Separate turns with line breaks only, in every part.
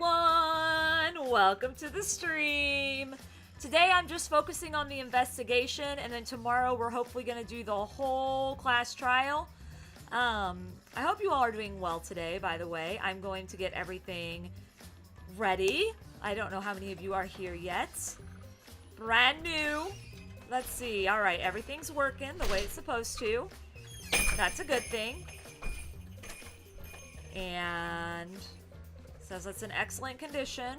everyone! Welcome to the stream! Today I'm just focusing on the investigation, and then tomorrow we're hopefully going to do the whole class trial. I hope you all are doing well today, by the way. I'm going to get everything ready. I don't know how many of you are here yet. Brand new. Let's see. Alright, everything's working the way it's supposed to. That's a good thing. And says it's in excellent condition.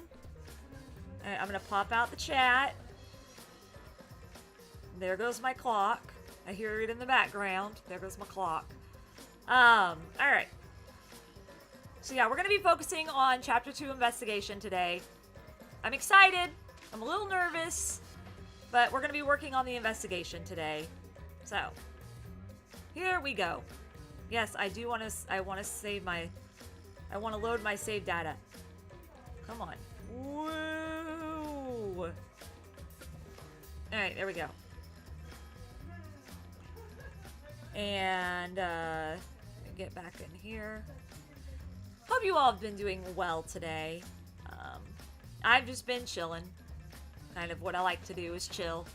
Alright, I'm gonna pop out the chat. There goes my clock. I hear it in the background. There goes my clock. Alright. So yeah, we're gonna be focusing on Chapter 2 investigation today. I'm excited. I'm a little nervous. But we're gonna be working on the investigation today. So, here we go. Yes, I do want to. I want to save my. I want to load my save data. Come on. Woo! Alright, there we go. And, get back in here. Hope you all have been doing well today. I've just been chilling. Kind of what I like to do is chill.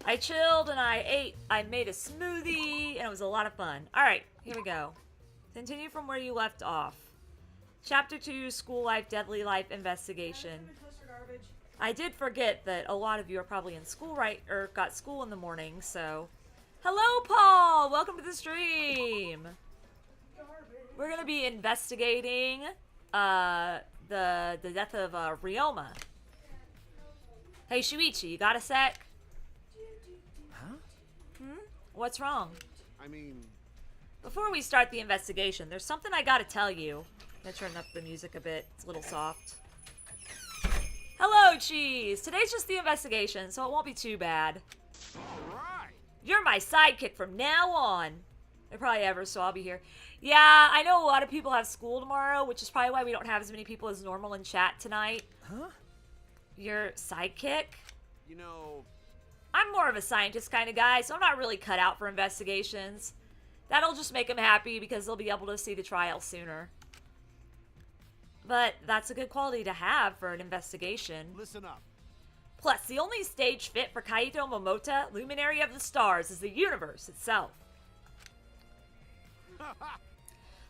I chilled and I ate. I made a smoothie and it was a lot of fun. Alright, here we go. Continue from where you left off. Chapter 2, School Life, Deadly Life Investigation. I did forget that a lot of you are probably in school or got school in the morning, so. Hello, Paul! Welcome to the stream! We're gonna be investigating, the death of, Ryoma. Hey, Shuichi, you got a sec?
Huh?
What's wrong?
I mean...
Before we start the investigation, there's something I gotta tell you. I'm gonna turn up the music a bit. It's a little soft. Hello, Cheese! Today's just the investigation, so it won't be too bad.
Alright!
You're my sidekick from now on. If probably ever, so I'll be here. Yeah, I know a lot of people have school tomorrow, which is probably why we don't have as many people as normal in chat tonight.
Huh?
Your sidekick?
You know...
I'm more of a scientist kind of guy, so I'm not really cut out for investigations. That'll just make them happy because they'll be able to see the trial sooner. But that's a good quality to have for an investigation.
Listen up.
Plus, the only stage fit for Kaito Momota, Luminary of the Stars, is the universe itself.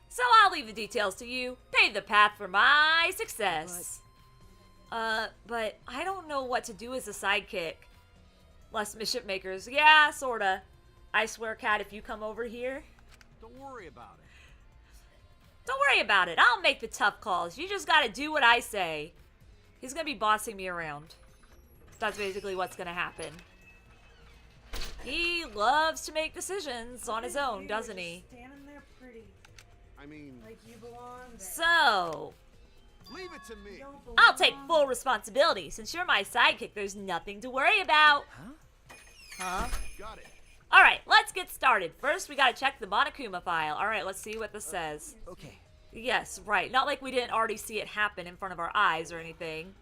So I'll leave the details to you. Pave the path for my success. But I don't know what to do as a sidekick. Less mischief makers. Yeah, sorta. I swear, Cat, if you come over here...
Don't worry about it.
Don't worry about it. I'll make the tough calls. You just gotta do what I say. He's gonna be bossing me around. That's basically what's gonna happen. He loves to make decisions on his own, doesn't he?
Standing there pretty.
I mean...
Like you belong there.
So...
Leave it to me.
I'll take full responsibility. Since you're my sidekick, there's nothing to worry about. Huh?
Got it.
Alright, let's get started. First, we gotta check the Monokuma file. Alright, let's see what this says.
Okay.
Yes, right. Not like we didn't already see it happen in front of our eyes or anything.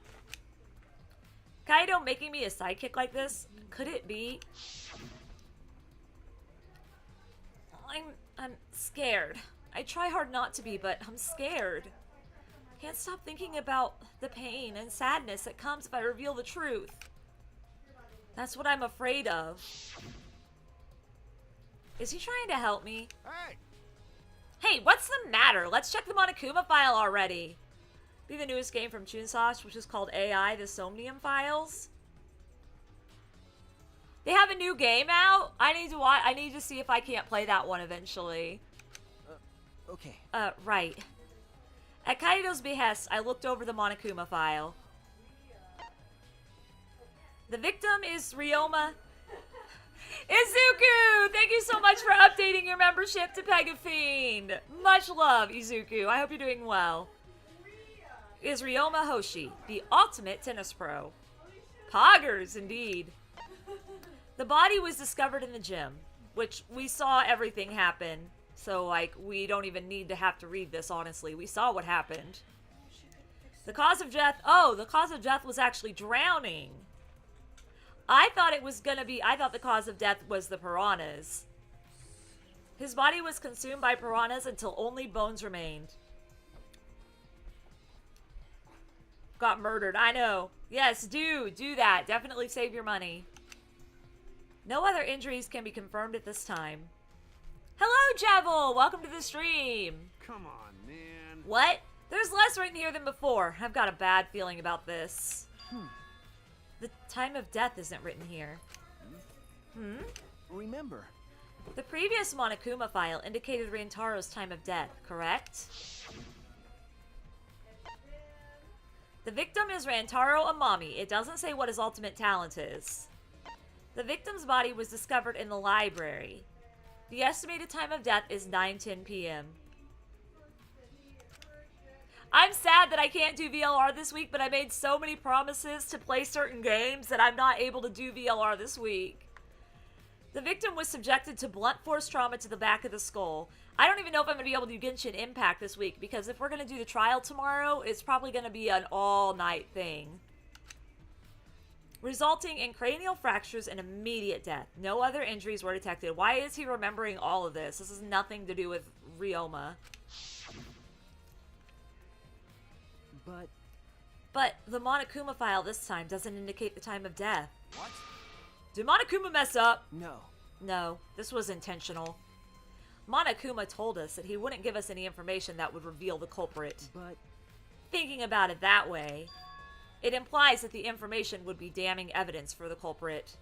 Kaido making me a sidekick like this? Could it be? I'm scared. I try hard not to be, but I'm scared. Can't stop thinking about the pain and sadness that comes if I reveal the truth. That's what I'm afraid of. Is he trying to help me?
Hey!
Hey, what's the matter? Let's check the Monokuma file already. Be the newest game from Chunsoft, which is called AI, the Somnium Files. They have a new game out? I need to see if I can't play that one eventually.
Okay.
Right. At Kaido's behest, I looked over the Monokuma file. The victim is Ryoma. Izuku! Thank you so much for updating your membership to Pegafiend. Much love, Izuku. I hope you're doing well. Is Ryoma Hoshi, the ultimate tennis pro. Poggers, indeed. The body was discovered in the gym, which we saw everything happen. So, like, we don't even need to have to read this, honestly. We saw what happened. The cause of death... Oh, the cause of death was actually drowning. I thought the cause of death was the piranhas. His body was consumed by piranhas until only bones remained. got murdered. I know. Yes, do that. Definitely save your money. No other injuries can be confirmed at this time. Hello, Javel! Welcome to the stream.
Come on, man.
What? There's less written here than before. I've got a bad feeling about this. The time of death isn't written here.
Remember.
The previous Monokuma file indicated Rantaro's time of death, correct? The victim is Rantaro Amami. It doesn't say what his ultimate talent is. The victim's body was discovered in the library. The estimated time of death is 9:10 p.m. I'm sad that I can't do VLR this week, but I made so many promises to play certain games that I'm not able to do VLR this week. The victim was subjected to blunt force trauma to the back of the skull. I don't even know if I'm going to be able to do Genshin Impact this week, because if we're going to do the trial tomorrow, it's probably going to be an all-night thing. Resulting in cranial fractures and immediate death. No other injuries were detected. Why is he remembering all of this? This has nothing to do with Ryoma. But the Monokuma file this time doesn't indicate the time of death.
What?
Did Monokuma mess up?
No.
No, this was intentional. Monokuma told us that he wouldn't give us any information that would reveal the culprit.
But...
Thinking about it that way, it implies that the information would be damning evidence for the culprit.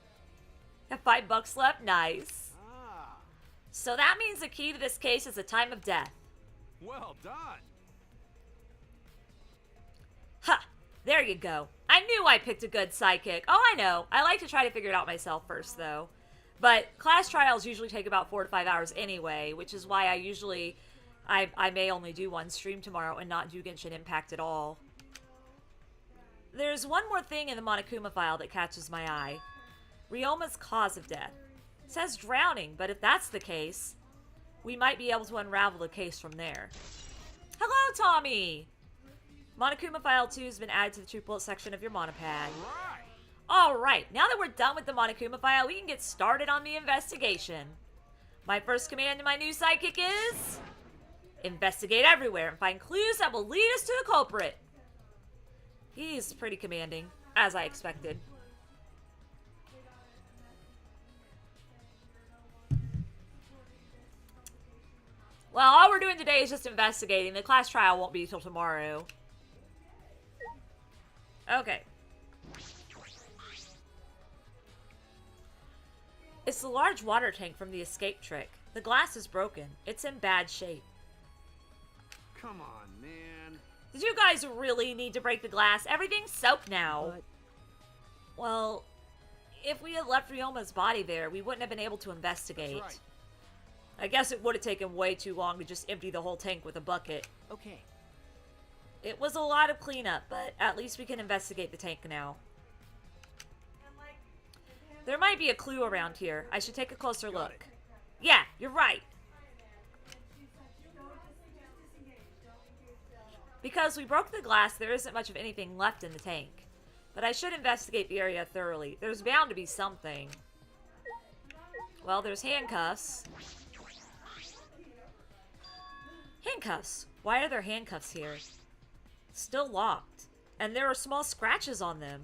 Have $5 left? Nice.
Ah.
So that means the key to this case is the time of death.
Well done.
Ha! There you go. I knew I picked a good sidekick. Oh, I know. I like to try to figure it out myself first, though. But class trials usually take about 4 to 5 hours anyway, which is why I may only do one stream tomorrow and not do Genshin Impact at all. There's one more thing in the Monokuma file that catches my eye. Ryoma's cause of death. It says drowning, but if that's the case, we might be able to unravel the case from there. Hello, Tommy! Monokuma File 2 has been added to the true bullet section of your monopad. Alright, now that we're done with the Monokuma file, we can get started on the investigation. My first command to my new sidekick is... investigate everywhere and find clues that will lead us to the culprit. He's pretty commanding, as I expected. Well, all we're doing today is just investigating. The class trial won't be till tomorrow. Okay. It's the large water tank from the escape trick. The glass is broken. It's in bad shape.
Come on, man.
Did you guys really need to break the glass? Everything's soaked now.
But...
Well, if we had left Ryoma's body there, we wouldn't have been able to investigate.
That's right.
I guess it would have taken way too long to just empty the whole tank with a bucket.
Okay.
It was a lot of cleanup, but at least we can investigate the tank now. There might be a clue around here. I should take a closer look. Yeah, you're right. Because we broke the glass, there isn't much of anything left in the tank. But I should investigate the area thoroughly. There's bound to be something. Well, there's handcuffs. Handcuffs. Why are there handcuffs here? Still locked. And there are small scratches on them.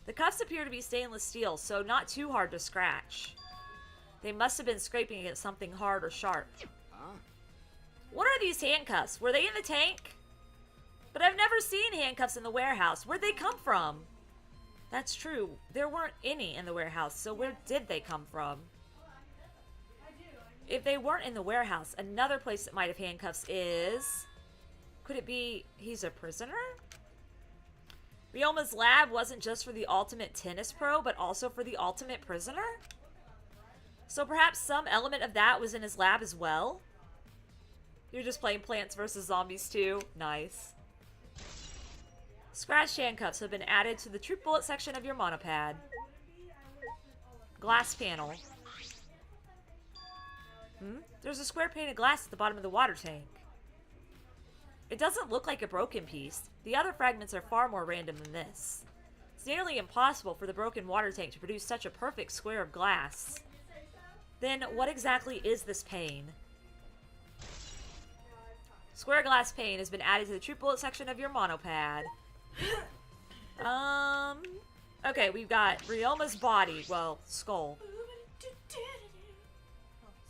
The cuffs appear to be stainless steel, so not too hard to scratch. They must have been scraping against something hard or sharp.
Huh?
What are these handcuffs? Were they in the tank? But I've never seen handcuffs in the warehouse. Where'd they come from? That's true. There weren't any in the warehouse, so where did they come from? If they weren't in the warehouse, another place that might have handcuffs is... Could it be he's a prisoner? Ryoma's lab wasn't just for the ultimate tennis pro, but also for the ultimate prisoner? So perhaps some element of that was in his lab as well? You're just playing Plants vs. Zombies 2? Nice. Scratched handcuffs have been added to the troop bullet section of your monopad. Glass panel. There's a square pane of glass at the bottom of the water tank. It doesn't look like a broken piece. The other fragments are far more random than this. It's nearly impossible for the broken water tank to produce such a perfect square of glass. Then, what exactly is this pane? Square glass pane has been added to the troop bullet section of your monopad. Okay, we've got Ryoma's body. Well, skull.
Oh,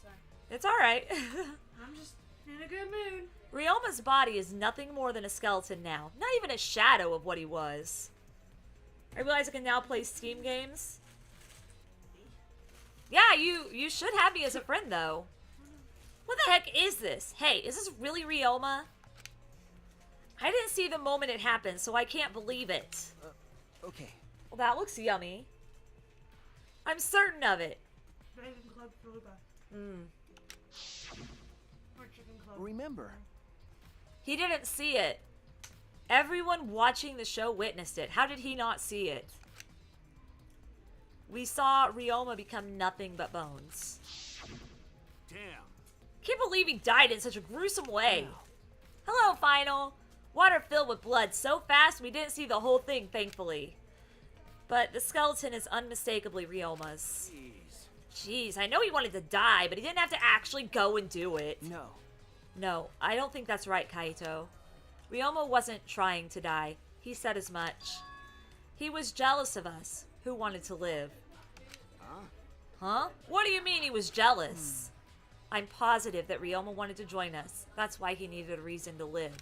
sorry.
It's alright.
I'm just in a good mood.
Ryoma's body is nothing more than a skeleton now. Not even a shadow of what he was. I realize I can now play Steam games. Yeah, you should have me as a friend, though. What the heck is this? Hey, is this really Ryoma? I didn't see the moment it happened, so I can't believe it.
Okay.
Well, that looks yummy. I'm certain of it.
Bacon Club Fruba. Or Chicken Club.
Remember.
He didn't see it. Everyone watching the show witnessed it. How did he not see it? We saw Ryoma become nothing but bones.
Damn.
Can't believe he died in such a gruesome way. Hello, Final. Water filled with blood so fast we didn't see the whole thing, thankfully. But the skeleton is unmistakably Ryoma's. Jeez, I know he wanted to die, but he didn't have to actually go and do it.
No.
No, I don't think that's right, Kaito. Ryoma wasn't trying to die. He said as much. He was jealous of us, who wanted to live. Huh? What do you mean he was jealous? I'm positive that Ryoma wanted to join us. That's why he needed a reason to live.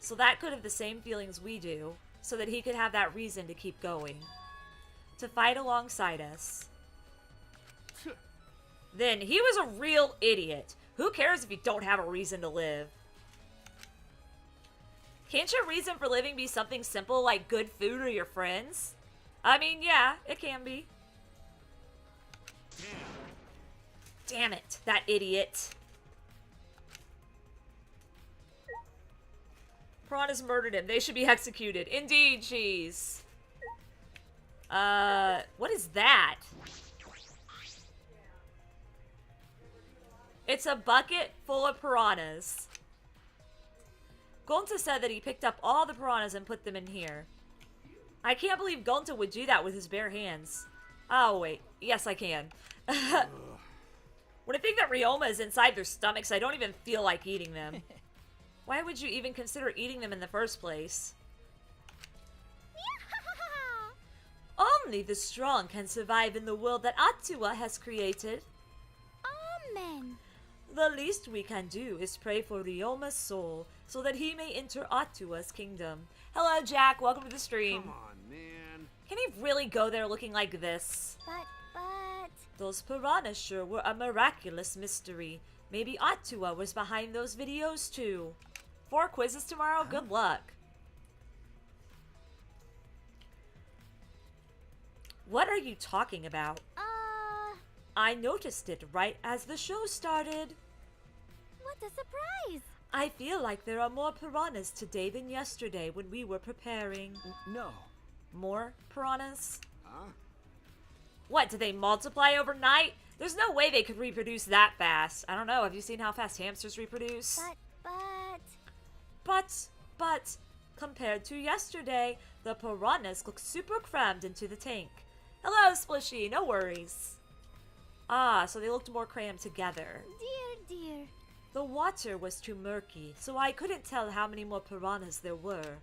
So that could have the same feelings we do, so that he could have that reason to keep going. To fight alongside us. Then he was a real idiot. Who cares if you don't have a reason to live? Can't your reason for living be something simple like good food or your friends? I mean, yeah, it can be. Damn it, that idiot. Piranhas murdered him. They should be executed. Indeed, cheese. What is that? It's a bucket full of piranhas. Gonta said that he picked up all the piranhas and put them in here. I can't believe Gonta would do that with his bare hands. Oh, wait. Yes, I can. When I think that Ryoma is inside their stomachs, I don't even feel like eating them. Why would you even consider eating them in the first place? Only the strong can survive in the world that Atua has created.
Amen.
The least we can do is pray for Ryoma's soul, so that he may enter Atua's kingdom. Hello, Jack. Welcome to the stream.
Come on, man.
Can he really go there looking like this?
But...
Those piranhas sure were a miraculous mystery. Maybe Atua was behind those videos, too. 4 quizzes tomorrow? Good luck. What are you talking about? I noticed it right as the show started.
What a surprise!
I feel like there are more piranhas today than yesterday when we were preparing.
No.
More piranhas?
Huh?
What, did they multiply overnight? There's no way they could reproduce that fast. I don't know, have you seen how fast hamsters reproduce? But, compared to yesterday, the piranhas look super crammed into the tank. Hello, Splishy, no worries. Ah, so they looked more crammed together.
Dear.
The water was too murky, so I couldn't tell how many more piranhas there were.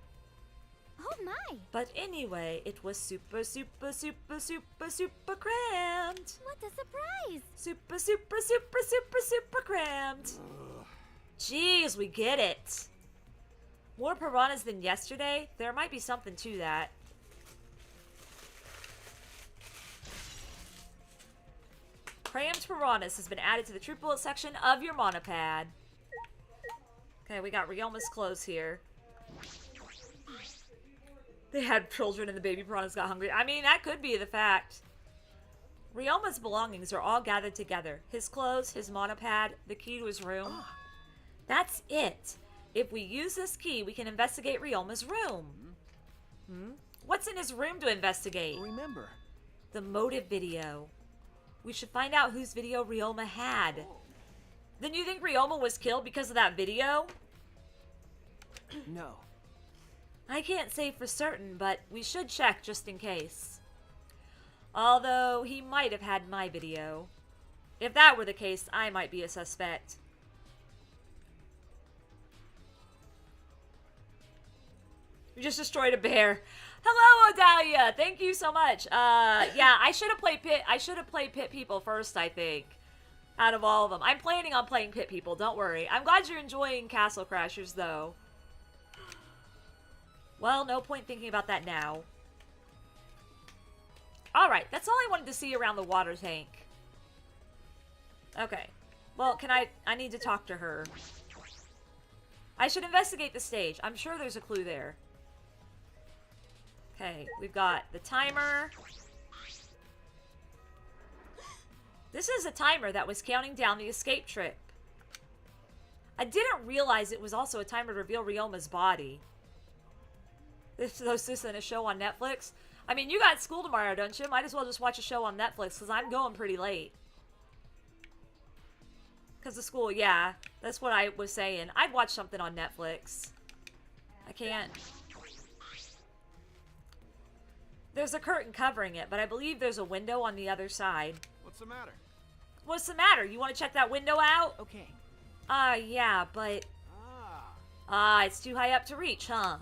Oh my!
But anyway, it was super crammed.
What a surprise!
Super crammed. Jeez, we get it. More piranhas than yesterday? There might be something to that. Crammed piranhas has been added to the true bullet section of your monopad. Okay, we got Ryoma's clothes here. They had children and the baby piranhas got hungry. I mean, that could be the fact. Ryoma's belongings are all gathered together. His clothes, his monopad, the key to his room. That's it. If we use this key, we can investigate Ryoma's room. What's in his room to investigate?
Remember.
The motive video. We should find out whose video Ryoma had. Then you think Ryoma was killed because of that video?
No.
I can't say for certain, but we should check just in case. Although, he might have had my video. If that were the case, I might be a suspect. You just destroyed a bear. Hello, Odalia. Thank you so much. Yeah, I should have played Pit. I should have played Pit People first, I think. Out of all of them. I'm planning on playing Pit People, don't worry. I'm glad you're enjoying Castle Crashers, though. Well, no point thinking about that now. Alright, that's all I wanted to see around the water tank. Okay. Well, I need to talk to her. I should investigate the stage. I'm sure there's a clue there. Okay, we've got the timer. This is a timer that was counting down the escape trip. I didn't realize it was also a timer to reveal Ryoma's body. This isn't a show on Netflix. I mean, you got school tomorrow, don't you? Might as well just watch a show on Netflix, because I'm going pretty late. Because of school, yeah. That's what I was saying. I'd watch something on Netflix. I can't. There's a curtain covering it, but I believe there's a window on the other side.
What's the matter?
What's the matter? You want to check that window out?
Okay.
Yeah, but... it's too high up to reach, huh?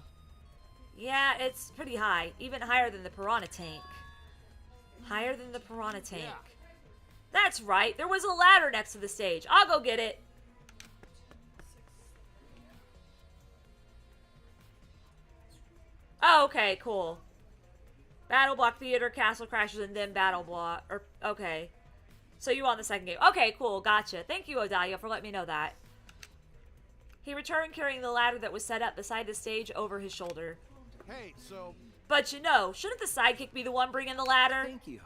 Yeah, it's pretty high. Even higher than the piranha tank. Higher than the piranha tank.
Yeah.
That's right. There was a ladder next to the stage. I'll go get it. Oh, okay, cool. Battle Block Theater, Castle Crashers, and then Battle Block. Okay. So you on the second game. Okay, cool. Gotcha. Thank you, Odalia, for letting me know that. He returned carrying the ladder that was set up beside the stage over his shoulder.
Hey, so...
But you know, shouldn't the sidekick be the one bringing the ladder?
Thank you.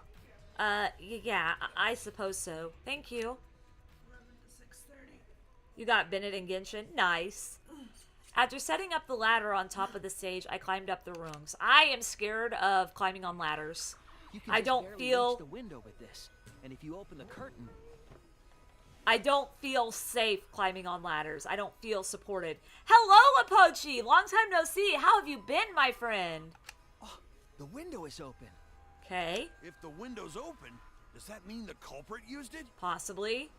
Yeah, I suppose so. Thank you.
11 to 6:30.
You got Bennett and Genshin. Nice. After setting up the ladder on top of the stage, I climbed up the rungs. I am scared of climbing on ladders.
You can
I
just
don't
barely
feel...
reach the window with this. And if you open the curtain...
I don't feel safe climbing on ladders. I don't feel supported. Hello, Apochi! Long time no see. How have you been, my friend?
Oh, the window is open.
Okay.
if the window's open, does that mean the culprit used it?
Possibly.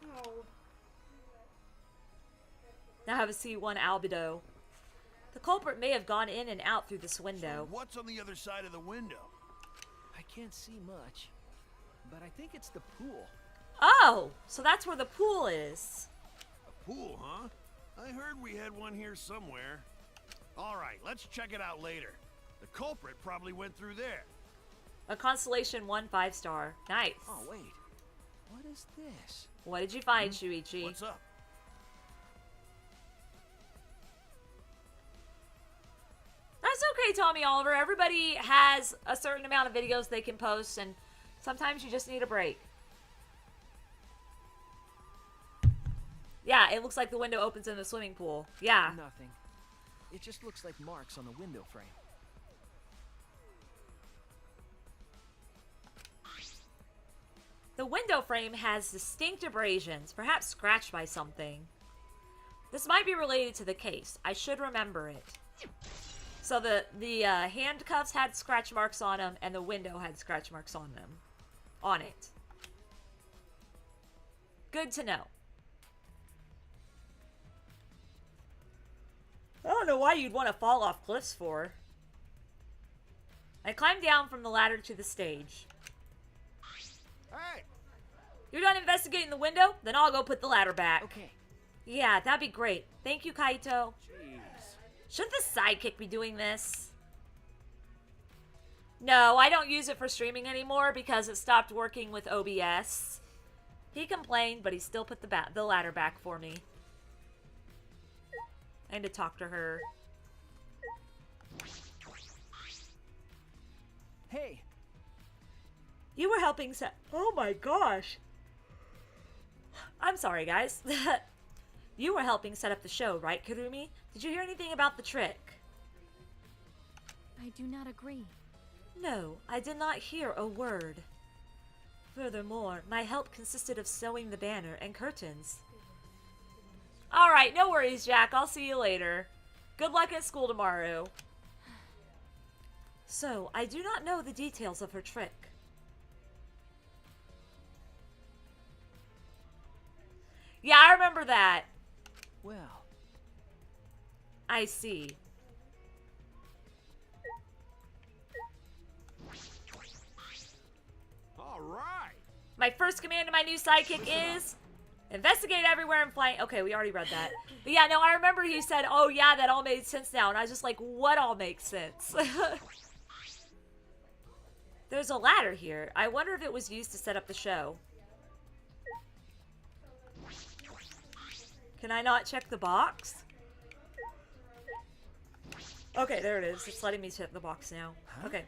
No.
Now have a C1 albedo. The culprit may have gone in and out through this window.
So what's on the other side of the window?
I can't see much, but I think it's the pool.
Oh, so that's where the pool is.
A pool, huh? I heard we had one here somewhere. All right, let's check it out later. The culprit probably went through there.
A Constellation 1 5-star. Nice.
Oh, wait. What is this?
What did you find, Shuichi?
What's up?
That's okay, Tommy Oliver. Everybody has a certain amount of videos they can post, and sometimes you just need a break. Yeah, it looks like the window opens in the swimming pool. Yeah.
Nothing. It just looks like marks on the window frame.
The window frame has distinct abrasions, perhaps scratched by something. This might be related to the case. I should remember it. So the handcuffs had scratch marks on them, and the window had scratch marks on them. On it. Good to know. I don't know why you'd want to fall off cliffs for. I climbed down from the ladder to the stage.
Hey!
You're done investigating the window? Then I'll go put the ladder back.
Okay.
Yeah, that'd be great. Thank you, Kaito.
Jeez.
Shouldn't the sidekick be doing this? No, I don't use it for streaming anymore because it stopped working with OBS. He complained, but he still put the ladder back for me. I need to talk to her.
Hey,
You were helping set... Oh my gosh. I'm sorry, guys. You were helping set up the show, right, Kurumi? Did you hear anything about the trick?
I do not agree.
No, I did not hear a word. Furthermore, my help consisted of sewing the banner and curtains. Alright, no worries, Jack. I'll see you later. Good luck at school tomorrow. So, I do not know the details of her trick. Yeah, I remember that.
well,
I see.
right.
My first command to my new sidekick is investigate everywhere and find. Okay, we already read that. But yeah, no, I remember he said, "Oh yeah, that all made sense now," and I was just like, "What all makes sense?" There's a ladder here. I wonder if it was used to set up the show. Can I not check the box? Okay, there it is. It's letting me check the box now. Okay.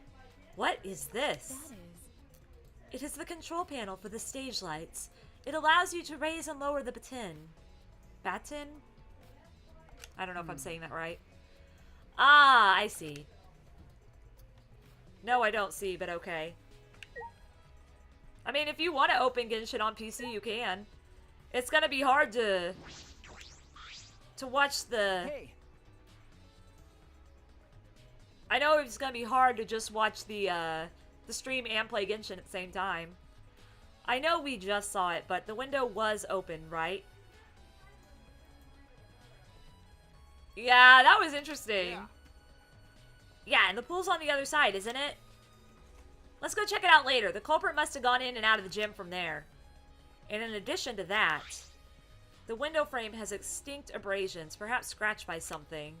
What is this?
That is.
It is the control panel for the stage lights. It allows you to raise and lower the baton. Baton? I don't know if I'm saying that right. Ah, I see. No, I don't see, but okay. I mean, if you want to open Genshin on PC, you can. It's gonna be hard to watch the...
Hey,
I know it's gonna be hard to just watch the stream and play Genshin at the same time. I know we just saw it, but the window was open, right? Yeah, that was interesting.
Yeah.
Yeah, and the pool's on the other side, isn't it? Let's go check it out later. The culprit must have gone in and out of the gym from there. And in addition to that, the window frame has extinct abrasions, perhaps scratched by something.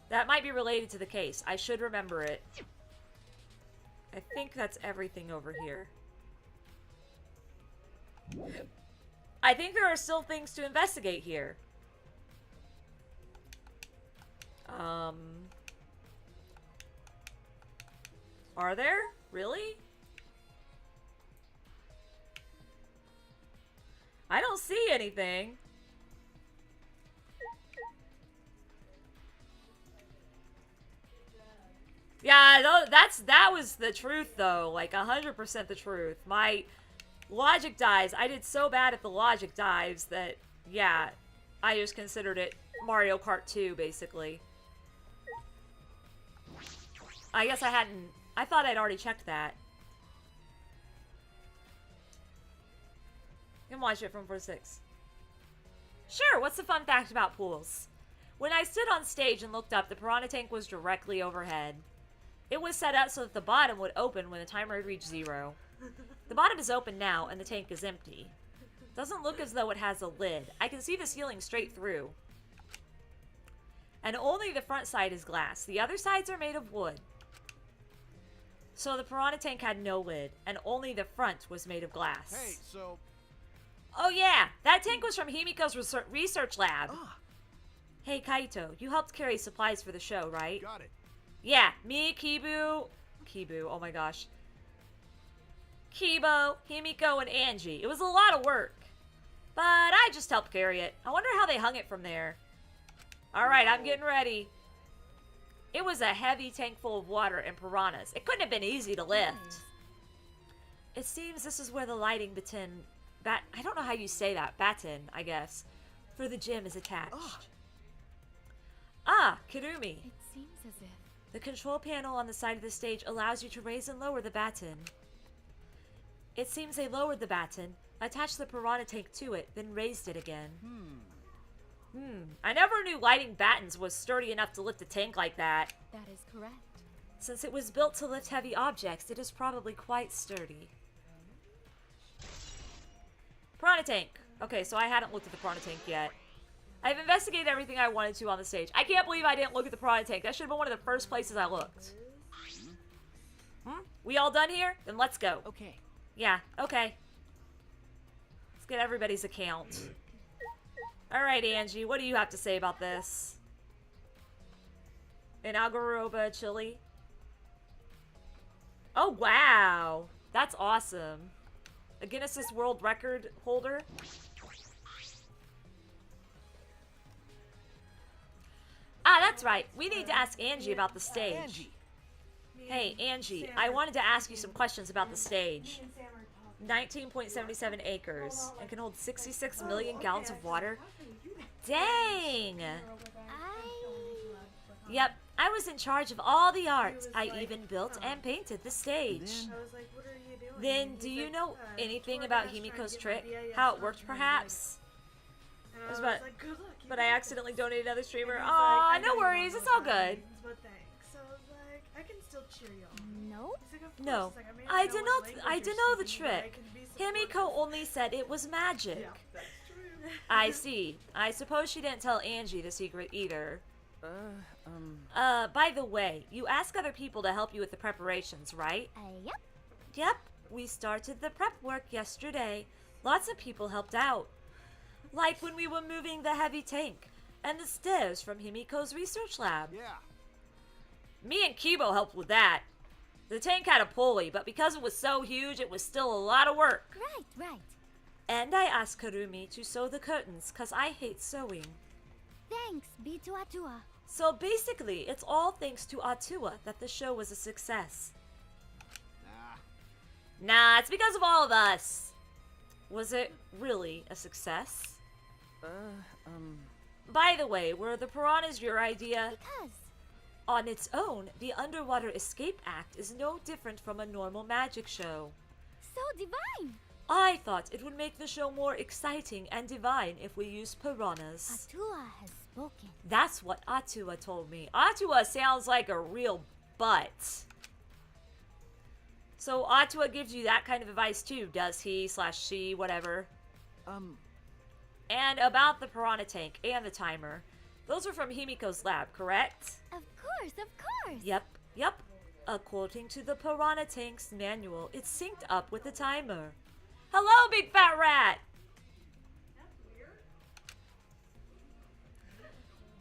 That might be related to the case. I should remember it. I think that's everything over here. I think there are still things to investigate here. Are there? Really? I don't see anything. Yeah, that was the truth though, like 100% the truth. My logic dives, I did so bad at the logic dives that, yeah, I just considered it Mario Kart 2 basically. I guess I thought I'd already checked that. You can watch it from 4-6. Sure, what's the fun fact about pools? When I stood on stage and looked up, the piranha tank was directly overhead. It was set up so that the bottom would open when the timer reached 0. The bottom is open now, and the tank is empty. Doesn't look as though it has a lid. I can see the ceiling straight through. And only the front side is glass. The other sides are made of wood. So the piranha tank had no lid, and only the front was made of glass.
Hey, so...
Oh yeah, that tank was from Himiko's research lab.
ah,
Hey Kaito, you helped carry supplies for the show, right?
Got it.
Yeah, me, Kibu, oh my gosh. Kibo, Himiko, and Angie. It was a lot of work. But I just helped carry it. I wonder how they hung it from there. Alright, I'm getting ready. It was a heavy tank full of water and piranhas. It couldn't have been easy to lift. It seems this is where the lighting baton... I don't know how you say that. Baton, I guess. For the gym is attached. Ah, Kirumi.
It seems as if.
The control panel on the side of the stage allows you to raise and lower the baton. It seems they lowered the baton, attached the piranha tank to it, then raised it again. I never knew lighting batons was sturdy enough to lift a tank like that.
That is correct.
Since it was built to lift heavy objects, it is probably quite sturdy. Piranha tank. Okay, so I hadn't looked at the piranha tank yet. I've investigated everything I wanted to on the stage. I can't believe I didn't look at the piranha tank. That should have been one of the first places I looked. We all done here? Then let's go.
okay.
Yeah, okay. Let's get everybody's account. Alright, Angie, what do you have to say about this? An Algaroba chili? Oh, wow. That's awesome. A Guinness World Record holder? Ah, that's right. We need to ask Angie about the stage.
Angie,
Hey, Angie, I wanted to ask you some questions about the stage. 19.77 acres and can hold 66 million gallons of water. Dang! Yep, I was in charge of all the art. I even built and painted the stage.
I was like, what are you doing?
Then,
And
do
he's
you
like,
know anything
tour
about
bus trying to
Himiko's
get
trick?
my BIS
How it worked,
license.
perhaps?
And I
was
was
about-
like, good luck, you
But I
got
accidentally
this.
donated another streamer.
And he's
Aw,
like, I
no
know you
worries,
want
it's all
more
good.
funds, but thanks. So I was like, I can still cheer y'all.
No?
He's like, of course.
No,
He's like, may
I
not
do
know
not.
what
I
language
do
you're
know the
speaking, but I
trick.
can be
Himiko
supportive.
only said it was magic.
Yeah, that's true.
I see. I suppose she didn't tell Angie the secret either. By the way, you ask other people to help you with the preparations, right?
Yep.
Yep, we started the prep work yesterday. Lots of people helped out. Like when we were moving the heavy tank and the stairs from Himiko's research lab.
Yeah.
Me and Kibo helped with that. The tank had a pulley, but because it was so huge, it was still a lot of work.
Right.
And I asked Karumi to sew the curtains, cause I hate sewing.
Thanks, B to Atua.
So basically, it's all thanks to Atua that the show was a success. Nah, it's because of all of us. Was it really a success? By the way, were the piranhas your idea?
Because.
On its own, the Underwater Escape Act is no different from a normal magic show.
So divine.
I thought it would make the show more exciting and divine if we used piranhas.
Atua has spoken.
That's what Atua told me. Atua sounds like a real butt. So Atua gives you that kind of advice too, does he / she, whatever? And about the piranha tank and the timer. Those are from Himiko's lab, correct?
Of course.
Yep. According to the piranha tank's manual, it's synced up with the timer. Hello, big fat rat!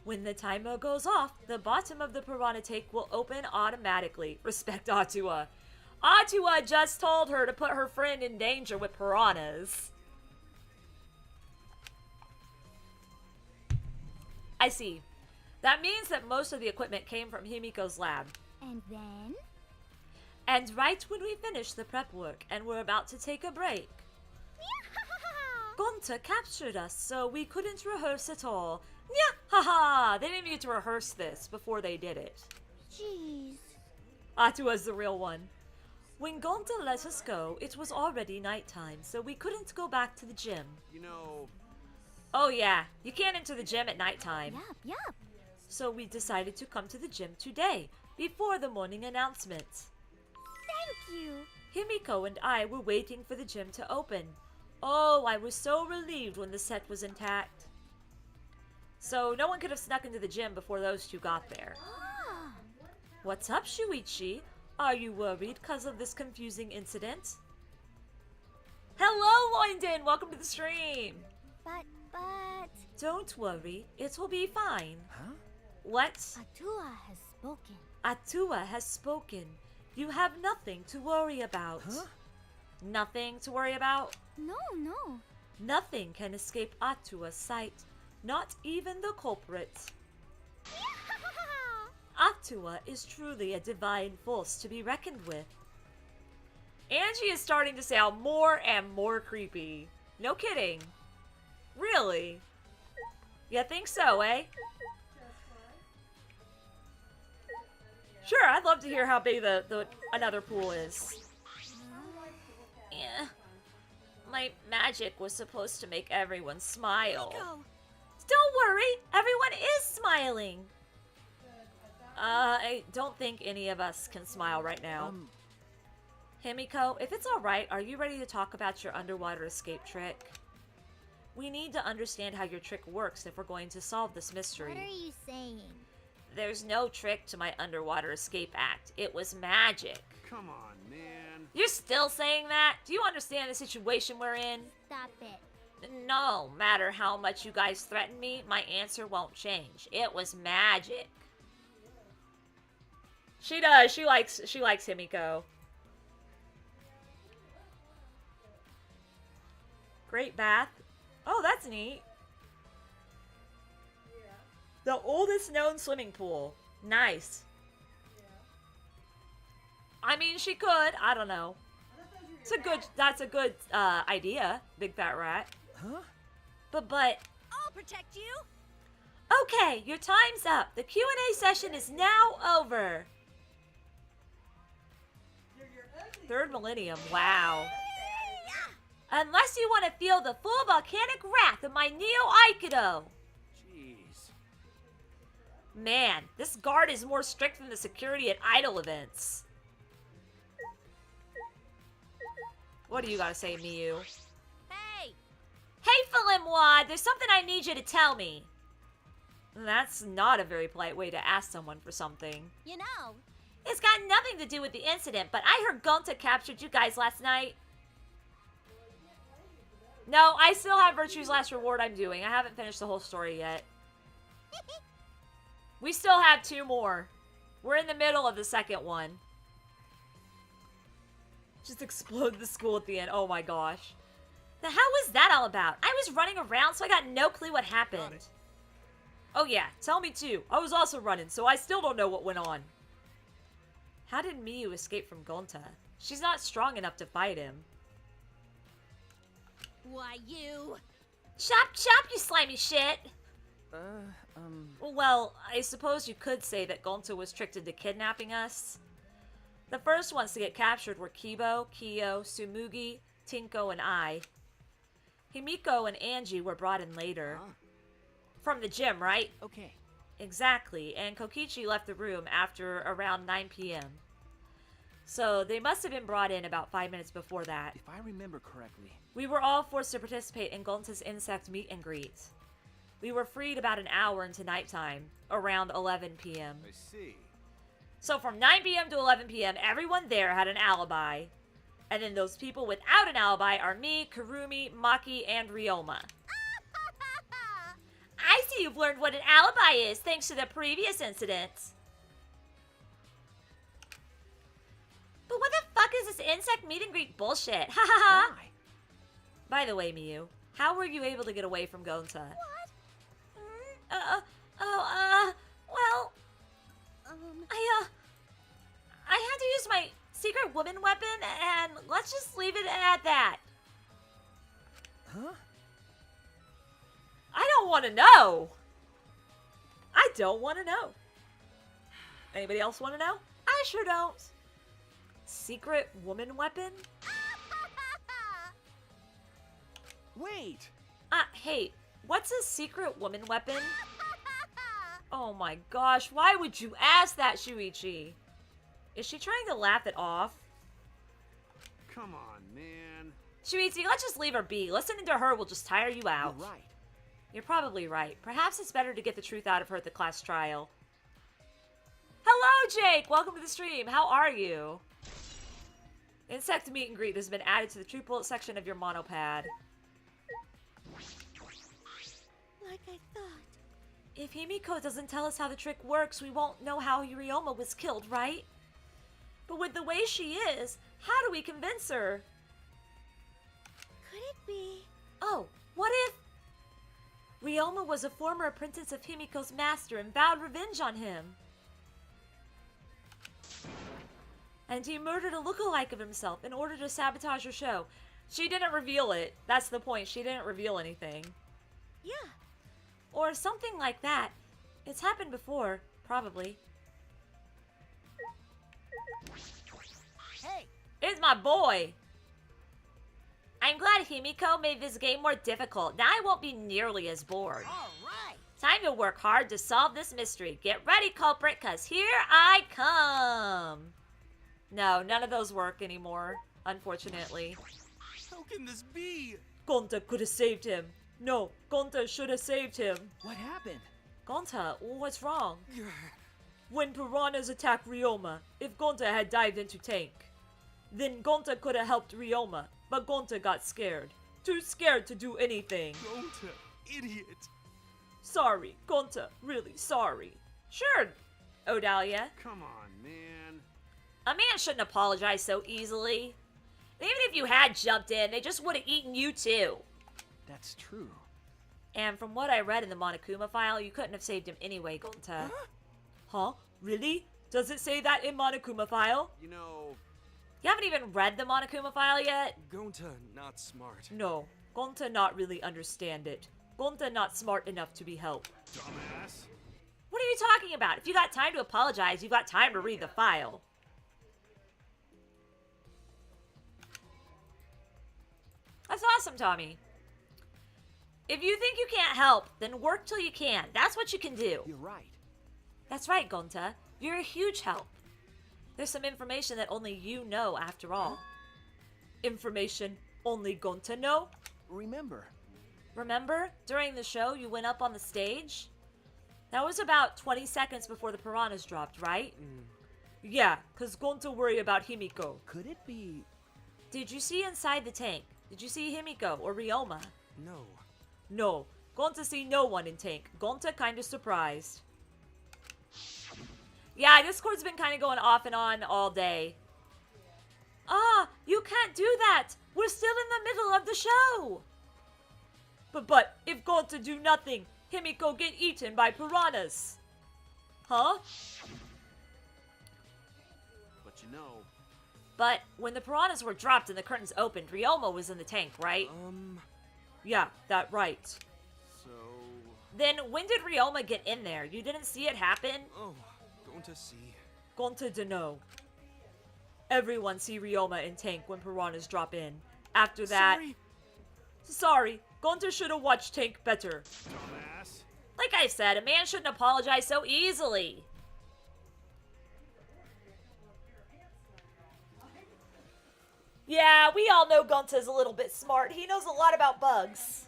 When the timer goes off, the bottom of the piranha tank will open automatically. Respect Atua. Atua just told her to put her friend in danger with piranhas. I see. That means that most of the equipment came from Himiko's lab.
And then?
And right when we finished the prep work and were about to take a break, Gonta captured us, so we couldn't rehearse at all. Nya ha ha! They didn't need to rehearse this before they did it.
Jeez.
Atua's the real one. When Gonta let us go, it was already nighttime, so we couldn't go back to the gym.
You know,
Oh yeah, you can't enter the gym at nighttime.
Yup.
So we decided to come to the gym today, before the morning announcement.
Thank you.
Himiko and I were waiting for the gym to open. Oh, I was so relieved when the set was intact. So no one could have snuck into the gym before those two got there.
Ah.
What's up, Shuichi? Are you worried because of this confusing incident? Hello, Loindon! Welcome to the stream!
But...
Don't worry, it will be fine.
Huh?
Let's...
Atua has spoken.
Atua has spoken. You have nothing to worry about.
Huh?
Nothing to worry about?
No.
Nothing can escape Atua's sight, not even the culprit. Atua is truly a divine force to be reckoned with. Angie is starting to sound more and more creepy. No kidding. Really? You think so, eh? Sure, I'd love to hear how big the another pool is. Yeah. My magic was supposed to make everyone smile. Don't worry, everyone is smiling. I don't think any of us can smile right now. Himiko, if it's alright, are you ready to talk about your underwater escape trick? We need to understand how your trick works if we're going to solve this mystery.
What are you saying?
There's no trick to my underwater escape act. It was magic.
come on, man.
You're still saying that? Do you understand the situation we're in?
Stop it.
No matter how much you guys threaten me, my answer won't change. It was magic. She does. She likes Himiko. Great bath. Oh, that's neat. The oldest known swimming pool. Nice. I mean, she could. I don't know. That's a good idea, Big Fat Rat.
Huh?
But
I'll protect you.
okay, your time's up. The Q&A session is now over. Third millennium. Wow. Unless you want to feel the full volcanic wrath of my Neo Aikido.
Jeez.
Man, this guard is more strict than the security at idol events. What do you gotta say, Miyu?
Hey!
Hey, Philimwa, there's something I need you to tell me. That's not a very polite way to ask someone for something.
You know,
It's got nothing to do with the incident, but I heard Gonta captured you guys last night. No, I still have Virtue's Last Reward I'm doing. I haven't finished the whole story yet. We still have 2 more. We're in the middle of the second one. Just explode the school at the end. Oh my gosh. The hell was that all about? I was running around, so I got no clue what happened. Oh yeah, tell me too. I was also running, so I still don't know what went on. How did Miyu escape from Gonta? She's not strong enough to fight him.
why you?
Chop chop, you slimy shit! Well, I suppose you could say that Gonta was tricked into kidnapping us. The first ones to get captured were Kibo, Kyo, Sumugi, Tinko, and I. Himiko and Angie were brought in later.
Huh?
From the gym, right?
Okay.
Exactly, and Kokichi left the room after around 9 p.m. So they must have been brought in about 5 minutes before that.
If I remember correctly.
We were all forced to participate in Gonta's insect meet and greet. We were freed about an hour into nighttime, around 11 p.m.
I see.
So from 9 p.m. to 11 p.m., everyone there had an alibi. And then those people without an alibi are me, Kurumi, Maki, and Ryoma. I see you've learned what an alibi is thanks to the previous incident. But what the fuck is this insect meet and greet bullshit? Ha ha ha!
Why?
By the way, Miyu, how were you able to get away from Gonta? Well, I had to use my secret woman weapon, and let's just leave it at that.
Huh?
I don't want to know. I don't want to know. Anybody else want to know? I sure don't. Secret woman weapon?
Wait!
Hey, what's a secret woman weapon? Oh my gosh, why would you ask that, Shuichi? Is she trying to laugh it off?
Come on, man.
Shuichi, let's just leave her be. Listening to her will just tire you out.
You're right.
You're probably right. Perhaps it's better to get the truth out of her at the class trial. Hello, Jake! Welcome to the stream. How are you? Insect meet and greet has been added to the true bullet section of your monopad.
Like I thought.
If Himiko doesn't tell us how the trick works, we won't know how Ryoma was killed, right? But with the way she is, how do we convince her?
Could it be?
Oh, what if... Ryoma was a former apprentice of Himiko's master and vowed revenge on him. And he murdered a lookalike of himself in order to sabotage her show. She didn't reveal it. That's the point. She didn't reveal anything.
Yeah.
Or something like that. It's happened before, probably.
Hey.
It's my boy! I'm glad Himiko made this game more difficult. Now I won't be nearly as bored.
All right.
Time to work hard to solve this mystery. Get ready, culprit, cause here I come! No, none of those work anymore, unfortunately.
How can this be?
Gonta could have saved him. No, Gonta should have saved him.
What happened?
Gonta, what's wrong? When piranhas attacked Ryoma, if Gonta had dived into tank, then Gonta could have helped Ryoma, but Gonta got scared. Too scared to do anything.
Gonta, idiot.
Sorry, Gonta, really sorry. Sure, Odalia.
Come on, man.
A man shouldn't apologize so easily. Even if you had jumped in, they just would have eaten you too.
That's true.
And from what I read in the Monokuma file, you couldn't have saved him anyway, Gonta. Huh? Really? Does it say that in Monokuma file?
You know,
You haven't even read the Monokuma file yet?
Gonta not smart.
No. Gonta not really understand it. Gonta not smart enough to be helped.
dumbass.
What are you talking about? If you got time to apologize, you've got time to read the file. That's awesome, Tommy. If you think you can't help, then work till you can. That's what you can do.
You're right.
That's right, Gonta. You're a huge help. There's some information that only you know after all. Information only Gonta know?
Remember,
During the show, you went up on the stage? That was about 20 seconds before the piranhas dropped, right? Yeah, cause Gonta worry about Himiko.
could it be...
Did you see inside the tank? Did you see Himiko or Ryoma?
No.
No. Gonta see no one in tank. Gonta kinda surprised. Yeah, Discord's been kinda going off and on all day. Ah, you can't do that! We're still in the middle of the show! But, if Gonta do nothing, Himiko get eaten by piranhas. Huh?
But you know...
But, when the piranhas were dropped and the curtains opened, Ryoma was in the tank, right? Yeah, that right.
So...
Then, when did Ryoma get in there? You didn't see it happen?
Oh, going to see.
Gonta to know. Everyone see Ryoma in tank when piranhas drop in. After that... Sorry, Gonta should have watched tank better.
Dumbass.
Like I said, a man shouldn't apologize so easily. Yeah, we all know Gonta's a little bit smart. He knows a lot about bugs.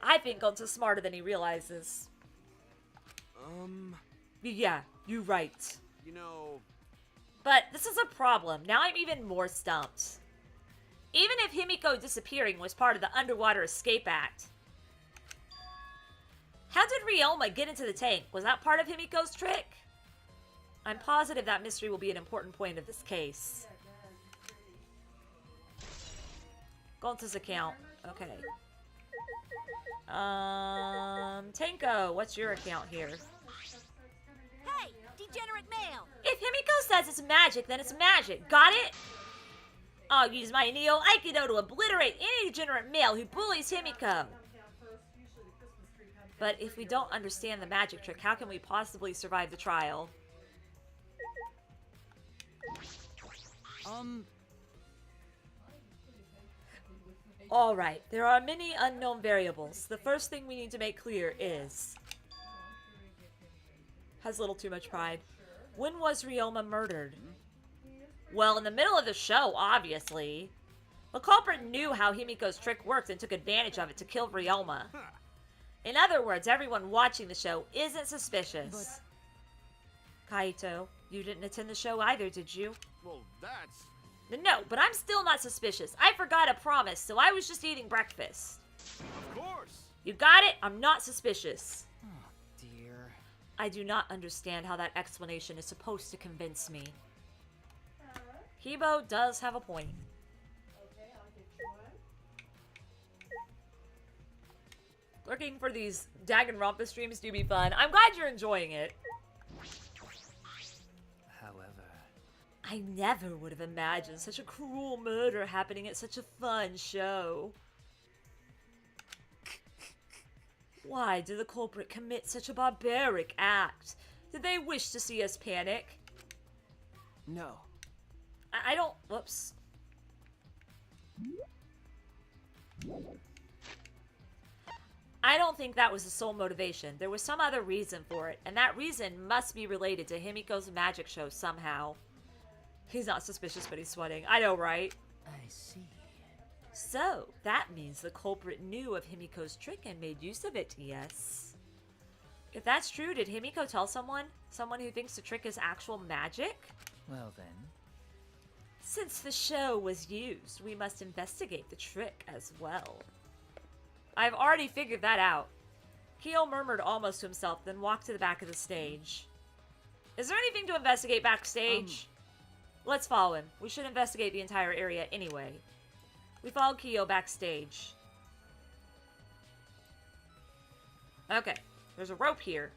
I think Gonta's smarter than he realizes. Yeah, you're right.
You know...
But this is a problem. Now I'm even more stumped. Even if Himiko disappearing was part of the Underwater Escape Act, how did Ryoma get into the tank? Was that part of Himiko's trick? I'm positive that mystery will be an important point of this case. Gonta's account. Okay. Tenko, what's your account here?
Hey, degenerate male!
If Himiko says it's magic, then it's magic. Got it? I'll use my Neo Aikido to obliterate any degenerate male who bullies Himiko. But if we don't understand the magic trick, how can we possibly survive the trial? Alright, there are many unknown variables. The first thing we need to make clear is... Has a little too much pride. When was Ryoma murdered? Well, in the middle of the show, obviously. The culprit knew how Himiko's trick worked and took advantage of it to kill Ryoma. In other words, everyone watching the show isn't suspicious. Kaito, you didn't attend the show either, did you?
Well, that's...
No, but I'm still not suspicious. I forgot a promise, so I was just eating breakfast.
Of course.
You got it? I'm not suspicious.
Oh, dear.
I do not understand how that explanation is supposed to convince me. Kibo does have a point. Looking for these Danganronpa streams do be fun. I'm glad you're enjoying it.
However...
I never would have imagined such a cruel murder happening at such a fun show. Why did the culprit commit such a barbaric act? Did they wish to see us panic?
No.
I don't... Whoops. I don't think that was the sole motivation. There was some other reason for it, and that reason must be related to Himiko's magic show somehow. He's not suspicious, but he's sweating. I know, right?
I see.
So, that means the culprit knew of Himiko's trick and made use of it, yes. If that's true, did Himiko tell someone? Someone who thinks the trick is actual magic?
Well then...
Since the show was used, we must investigate the trick as well. I've already figured that out. Kyo murmured almost to himself, then walked to the back of the stage. Is there anything to investigate backstage? Let's follow him. We should investigate the entire area anyway. We followed Kyo backstage. Okay, there's a rope here.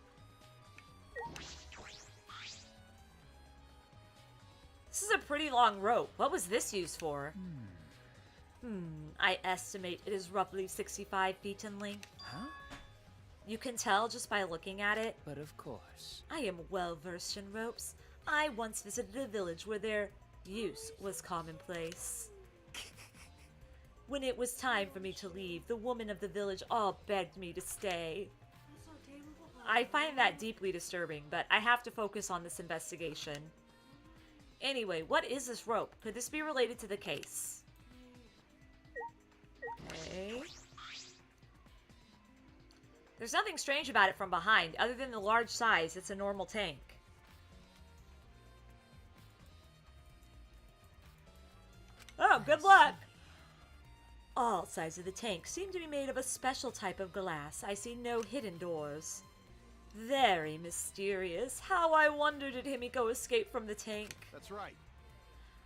This is a pretty long rope. What was this used for? I estimate it is roughly 65 feet in length.
Huh?
You can tell just by looking at it.
But of course.
I am well versed in ropes. I once visited a village where their use was commonplace. When it was time for me to leave, the women of the village all begged me to stay. I find that deeply disturbing, but I have to focus on this investigation. Anyway, what is this rope? Could this be related to the case? Okay. There's nothing strange about it from behind, other than the large size. It's a normal tank. Oh, good luck! All sides of the tank seem to be made of a special type of glass. I see no hidden doors. Very mysterious. How I wonder did Himiko escape from the tank?
That's right.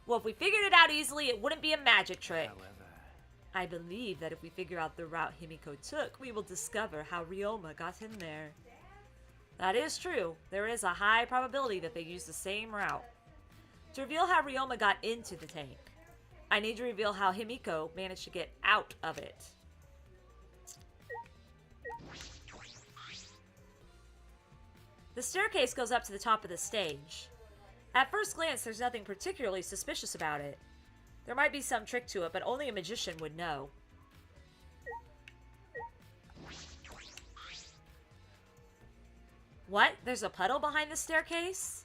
Well, if we figured it out easily, it wouldn't be a magic trick.
However,
I believe that if we figure out the route Himiko took, we will discover how Ryoma got in there. That is true. There is a high probability that they used the same route. To reveal how Ryoma got into the tank, I need to reveal how Himiko managed to get out of it. The staircase goes up to the top of the stage. At first glance, there's nothing particularly suspicious about it. There might be some trick to it, but only a magician would know. What? There's a puddle behind the staircase?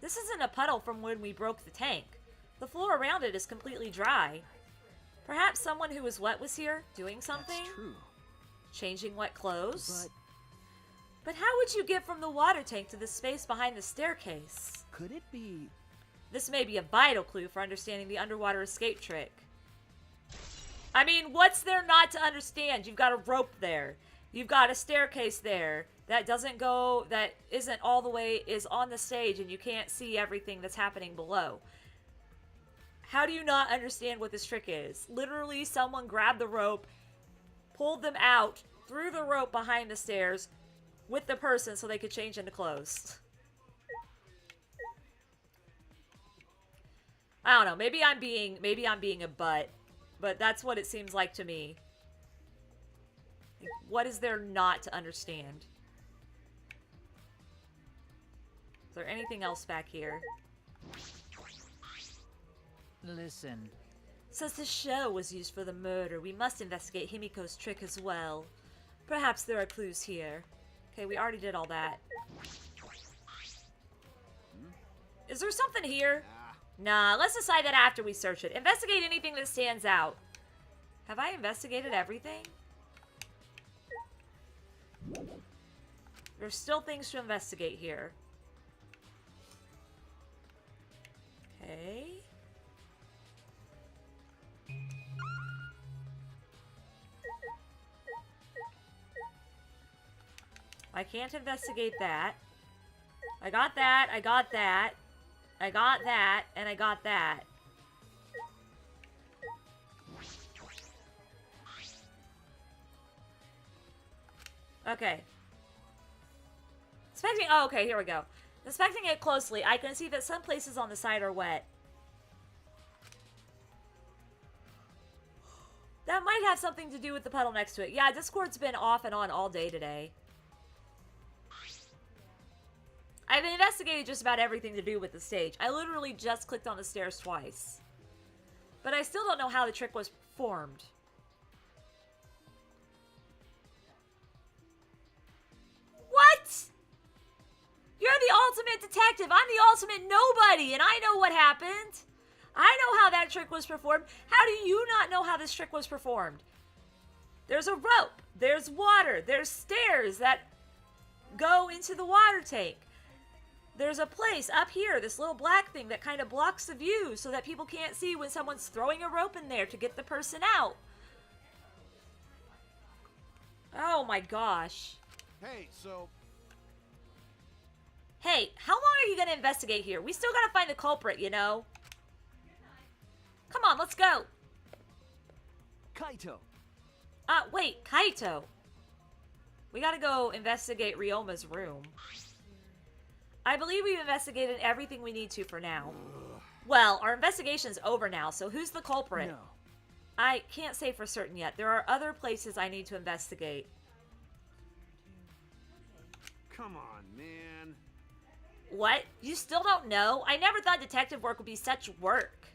This isn't a puddle from when we broke the tank. The floor around it is completely dry. Perhaps someone who was wet was here, doing something?
That's true.
Changing wet clothes? But how would you get from the water tank to the space behind the staircase?
Could it be...
This may be a vital clue for understanding the underwater escape trick. I mean, what's there not to understand? You've got a rope there. You've got a staircase there that doesn't go, that isn't all the way, is on the stage, and you can't see everything that's happening below. How do you not understand what this trick is? Literally, someone grabbed the rope, pulled them out, threw the rope behind the stairs with the person so they could change into clothes. I don't know. Maybe I'm being a butt, but that's what it seems like to me. Like, what is there not to understand? Is there anything else back here?
Listen.
Since the shell was used for the murder, we must investigate Himiko's trick as well. Perhaps there are clues here. Okay, we already did all that. Is there something here? Nah, let's decide that after we search it. Investigate anything that stands out. Have I investigated everything? There's still things to investigate here. Okay. I can't investigate that. I got that, I got that. I got that, and I got that. Okay. Inspecting, oh, okay, here we go. Inspecting it closely, I can see that some places on the side are wet. That might have something to do with the puddle next to it. Yeah, Discord's been off and on all day today. I've investigated just about everything to do with the stage. I literally just clicked on the stairs twice. But I still don't know how the trick was performed. What? You're the ultimate detective. I'm the ultimate nobody, and I know what happened. I know how that trick was performed. How do you not know how this trick was performed? There's a rope. There's water. There's stairs that go into the water tank. There's a place up here, this little black thing that kind of blocks the view so that people can't see when someone's throwing a rope in there to get the person out. Oh my gosh.
Hey, so...
Hey, how long are you going to investigate here? We still got to find the culprit, you know? Come on, let's go.
Kaito.
Wait, Kaito. We got to go investigate Ryoma's room. I believe we've investigated everything we need to for now. Well, our investigation's over now, so who's the culprit?
No.
I can't say for certain yet. There are other places I need to investigate.
Come on, man.
What? You still don't know? I never thought detective work would be such work.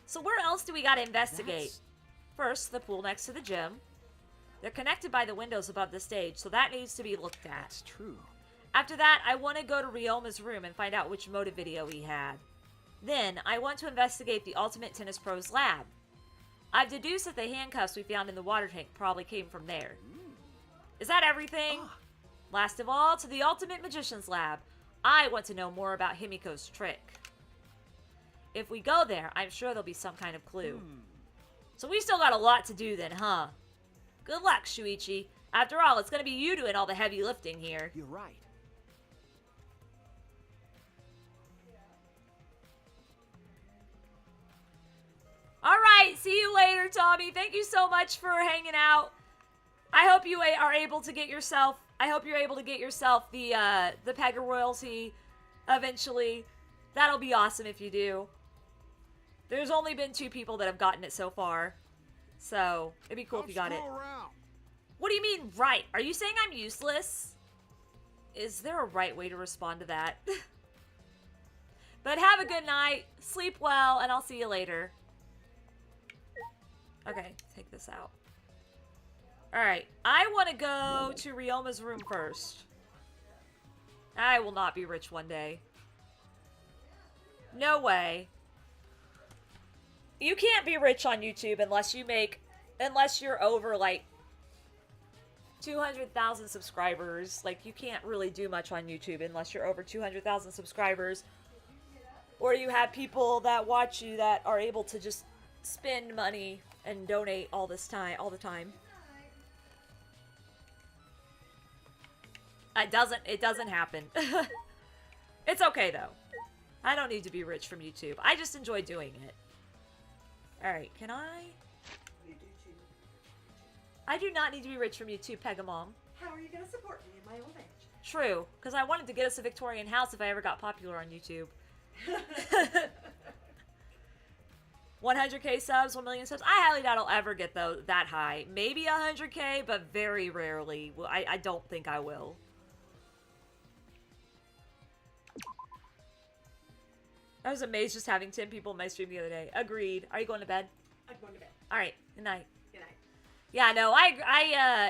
So where else do we gotta investigate? First, the pool next to the gym. They're connected by the windows above the stage, so that needs to be looked at.
That's true.
After that, I want to go to Ryoma's room and find out which motive video he had. Then, I want to investigate the Ultimate Tennis Pro's lab. I've deduced that the handcuffs we found in the water tank probably came from there. Is that everything? Last of all, to the Ultimate Magician's lab. I want to know more about Himiko's trick. If we go there, I'm sure there'll be some kind of clue. So we still got a lot to do then, huh? Good luck, Shuichi. After all, it's gonna be you doing all the heavy lifting here.
You're right.
Alright, see you later, Tommy. Thank you so much for hanging out. I hope you are able to get yourself... I hope you're able to get yourself the Pega royalty eventually. That'll be awesome if you do. There's only been 2 people that have gotten it so far. So, it'd be cool if you got it. What do you mean, right? Are you saying I'm useless? Is there a right way to respond to that? But have a good night, sleep well, and I'll see you later. Okay, take this out. Alright, I want to go to Ryoma's room first. I will not be rich one day. No way. You can't be rich on YouTube unless you're over, like, 200,000 subscribers. Like, you can't really do much on YouTube unless you're over 200,000 subscribers. Or you have people that watch you that are able to just spend money and donate all the time. It doesn't happen. It's okay, though. I don't need to be rich from YouTube. I just enjoy doing it. Alright, can I? I do not need to be rich from YouTube, Pegamom.
How are you going to support me in my old age?
True, because I wanted to get us a Victorian house if I ever got popular on YouTube. 100k subs, 1 million subs. I highly doubt I'll ever get that high. Maybe 100k, but very rarely. Well, I don't think I will. I was amazed just having 10 people in my stream the other day. Agreed. Are you going to bed?
I'm going to bed.
All right. Good night.
Good night.
Yeah, no,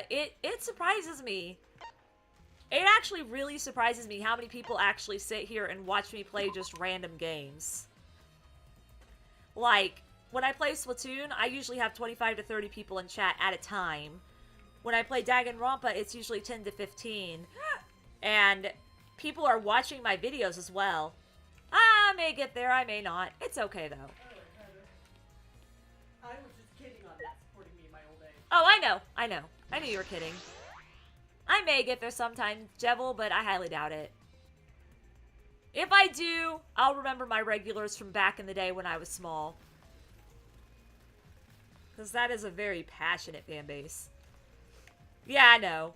it surprises me. It actually really surprises me how many people actually sit here and watch me play just random games. Like, when I play Splatoon, I usually have 25 to 30 people in chat at a time. When I play Danganronpa, it's usually 10 to 15. And people are watching my videos as well. I may get there, I may not. It's okay, though.
I was just kidding on that, supporting me in my old age.
Oh, I know. I knew you were kidding. I may get there sometime, Jevil, but I highly doubt it. If I do, I'll remember my regulars from back in the day when I was small. Because that is a very passionate fan base. Yeah, I know.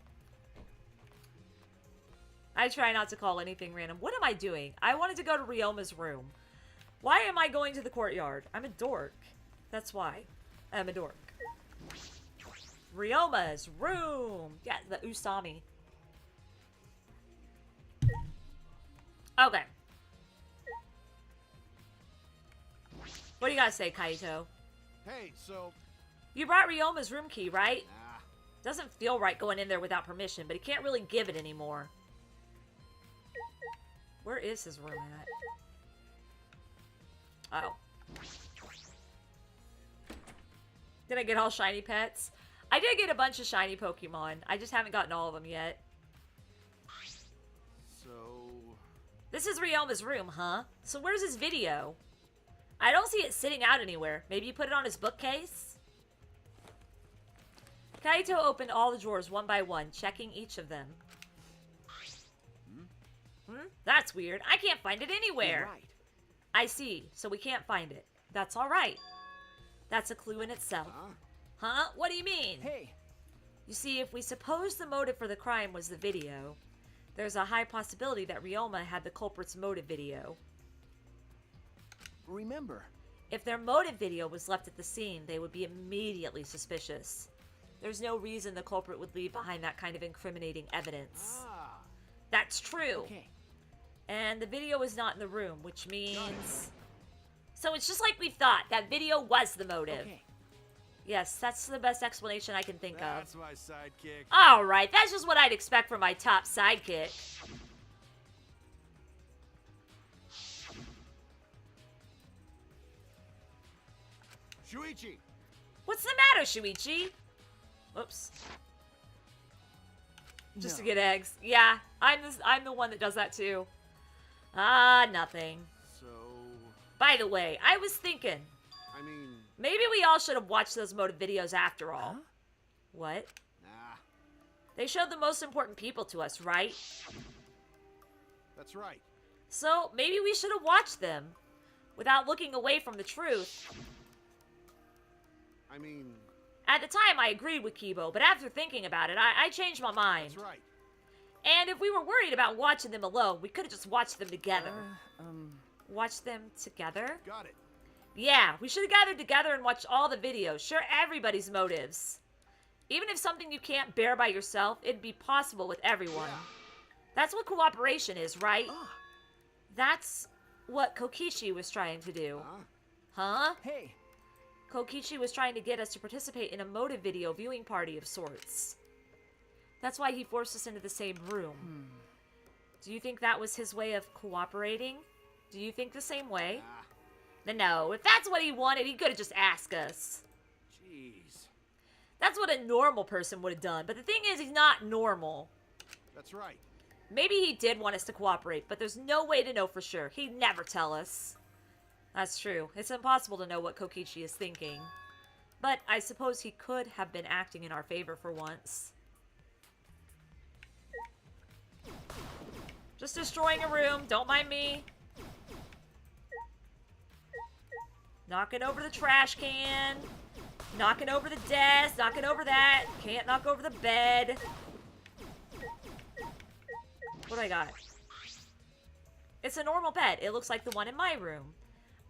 I try not to call anything random. What am I doing? I wanted to go to Ryoma's room. Why am I going to the courtyard? I'm a dork. That's why. I'm a dork. Ryoma's room. Yeah, the Usami. Okay. What do you gotta say, Kaito?
Hey, so...
You brought Ryoma's room key, right?
Nah.
Doesn't feel right going in there without permission, but he can't really give it anymore. Where is his room at? Oh. Did I get all shiny pets? I did get a bunch of shiny Pokemon. I just haven't gotten all of them yet.
So...
This is Ryoma's room, huh? So where's his video? I don't see it sitting out anywhere. Maybe you put it on his bookcase? Kaito opened all the drawers one by one, checking each of them. That's weird. I can't find it anywhere.
You're right.
I see. So we can't find it. That's all right. That's a clue in itself. Huh? What do you mean?
Hey,
You see, if we suppose the motive for the crime was the video, there's a high possibility that Ryoma had the culprit's motive video.
remember.
If their motive video was left at the scene, they would be immediately suspicious. There's no reason the culprit would leave behind that kind of incriminating evidence. That's true.
Okay.
And the video is not in the room, which means... So it's just like we thought. That video was the motive.
Okay.
Yes, that's the best explanation I can think of.
That's my sidekick.
Alright, that's just what I'd expect from my top sidekick.
Shuichi!
What's the matter, Shuichi? Oops. Just to get eggs. Yeah, I'm the one that does that too. Ah, nothing.
So,
By the way, I was thinking,
I mean,
maybe we all should have watched those motive videos after all.
Huh?
What?
nah,
They showed the most important people to us, right?
that's right.
So maybe we should have watched them without looking away from the truth.
I mean,
At the time, I agreed with Kibo, but after thinking about it, I changed my mind.
that's right.
And if we were worried about watching them alone, we could have just watched them together.
Uh,
Watch them together?
Got it.
Yeah, we should have gathered together and watched all the videos. Share everybody's motives. Even if something you can't bear by yourself, it'd be possible with everyone. That's what cooperation is, right? That's what Kokichi was trying to do. Huh?
Hey,
Kokichi was trying to get us to participate in a motive video viewing party of sorts. That's why he forced us into the same room. Do you think that was his way of cooperating? Do you think the same way? Then no, if that's what he wanted, he could have just asked us.
Jeez.
That's what a normal person would have done. But the thing is, he's not normal.
That's right.
Maybe he did want us to cooperate, but there's no way to know for sure. He'd never tell us. That's true. It's impossible to know what Kokichi is thinking. But I suppose he could have been acting in our favor for once. Just destroying a room. Don't mind me. Knocking over the trash can. Knocking over the desk. Knocking over that. Can't knock over the bed. What do I got? It's a normal bed. It looks like the one in my room.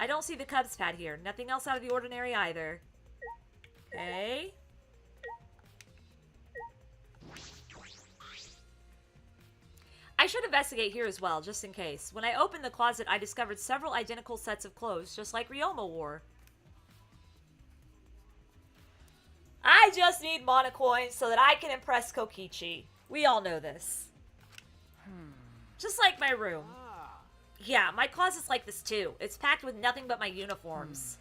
I don't see the Cubs pad here. Nothing else out of the ordinary either. Okay. I should investigate here as well, just in case. When I opened the closet, I discovered several identical sets of clothes, just like Ryoma wore. I just need mana coins so that I can impress Kokichi. We all know this. Just like my room. Yeah, my closet's like this too. It's packed with nothing but my uniforms.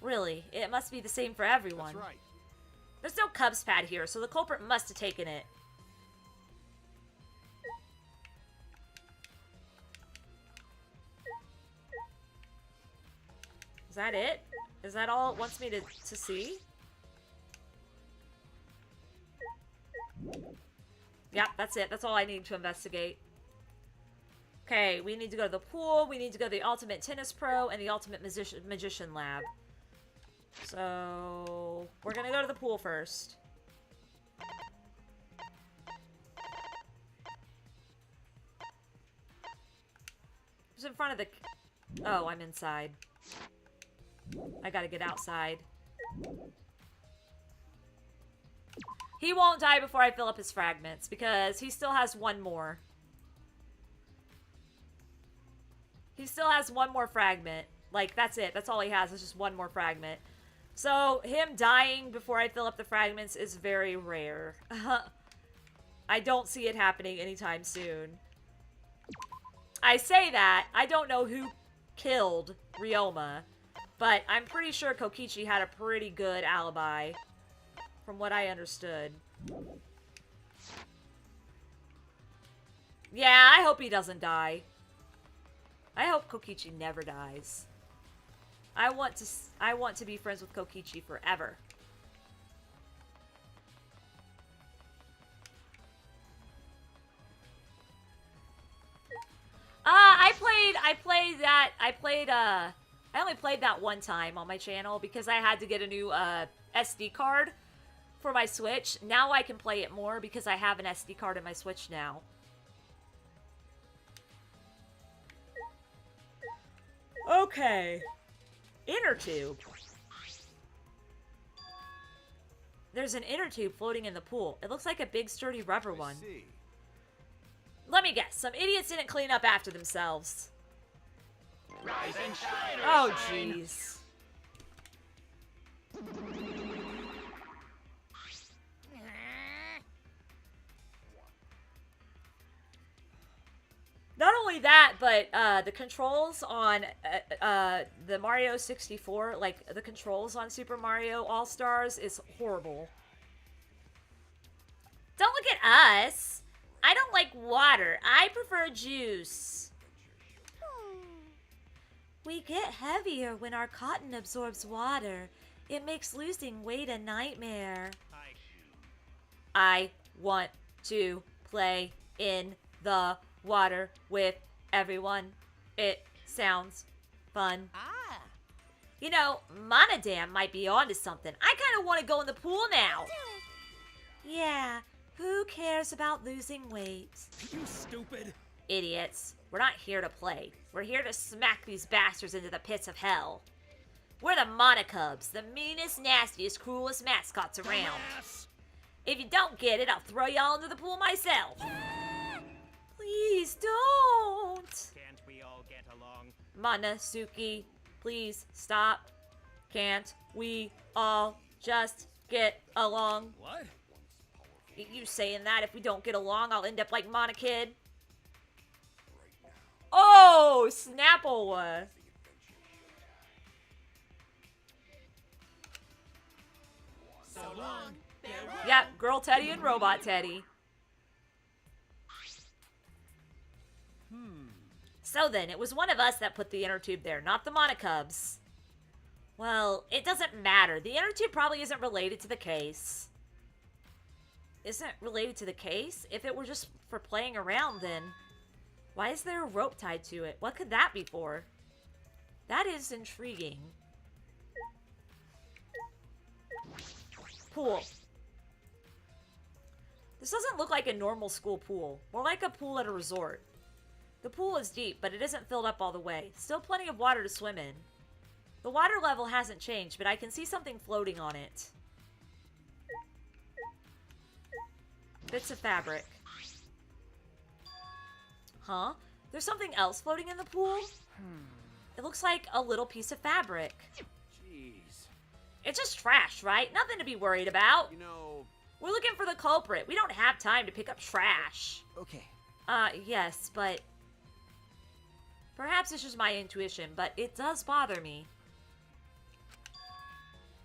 Really, it must be the same for everyone.
That's right.
There's no Cubs pad here, so the culprit must have taken it. Is that it? Is that all it wants me to see? Yep, that's it. That's all I need to investigate. Okay, we need to go to the pool. We need to go to the Ultimate Tennis Pro and the Ultimate Magician Lab. So, we're gonna go to the pool first. Who's in front of the... Oh, I'm inside. I gotta get outside. He won't die before I fill up his fragments, because he still has one more. He still has one more fragment. Like, that's it. That's all he has. It's just one more fragment. So, him dying before I fill up the fragments is very rare. I don't see it happening anytime soon. I say that. I don't know who killed Ryoma, but I'm pretty sure Kokichi had a pretty good alibi, from what I understood. Yeah, I hope he doesn't die. I hope Kokichi never dies. I want to be friends with Kokichi forever. I only played that one time on my channel because I had to get a new SD card for my Switch. Now I can play it more because I have an SD card in my Switch now. Okay. Inner tube. There's an inner tube floating in the pool. It looks like a big sturdy rubber one.
See.
Let me guess. Some idiots didn't clean up after themselves. Oh, jeez. Not only that, but the controls on the Mario 64, like the controls on Super Mario All-Stars is horrible. Don't look at us. I don't like water. I prefer juice. We get heavier when our cotton absorbs water. It makes losing weight a nightmare. I want to play in the water with everyone. It sounds fun.
Ah.
You know, Monodam might be onto something. I kind of want to go in the pool now. Yeah, who cares about losing weight?
You stupid.
Idiots. We're not here to play. We're here to smack these bastards into the pits of hell. We're the Monocubs, the meanest, nastiest, cruelest mascots around.
Dumbass.
If you don't get it, I'll throw y'all into the pool myself. Please don't.
Can't we all get along?
Monosuke, please stop. Can't we all just get along?
What?
You saying that if we don't get along, I'll end up like Monokid? Oh, Snapple.
So long.
Yep, Girl Teddy and Robot Teddy. So then, it was one of us that put the inner tube there, not the Monocubs. Well, it doesn't matter. The inner tube probably isn't related to the case. Isn't related to the case? If it were just for playing around, then why is there a rope tied to it? What could that be for? That is intriguing. Pool. This doesn't look like a normal school pool. More like a pool at a resort. The pool is deep, but it isn't filled up all the way. Still plenty of water to swim in. The water level hasn't changed, but I can see something floating on it. Bits of fabric. Huh? There's something else floating in the pool? It looks like a little piece of fabric.
Jeez.
It's just trash, right? Nothing to be worried about.
You know,
We're looking for the culprit. We don't have time to pick up trash.
Okay.
Yes, but perhaps it's just my intuition, but it does bother me.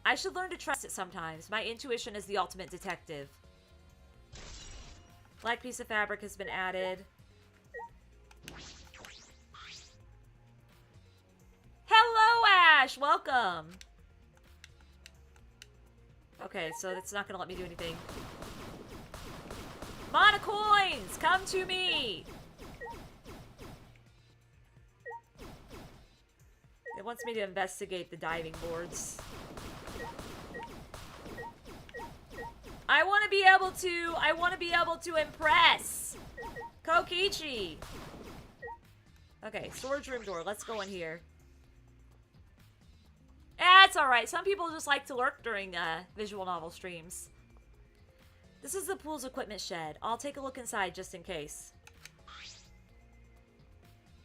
I should learn to trust it sometimes. My intuition is the ultimate detective. Black piece of fabric has been added. Hello, Ash! Welcome! Okay, so that's not gonna let me do anything. Mana coins! Come to me! It wants me to investigate the diving boards. I want to be able to impress! Kokichi! Okay, storage room door. Let's go in here. It's alright. Some people just like to lurk during visual novel streams. This is the pool's equipment shed. I'll take a look inside just in case.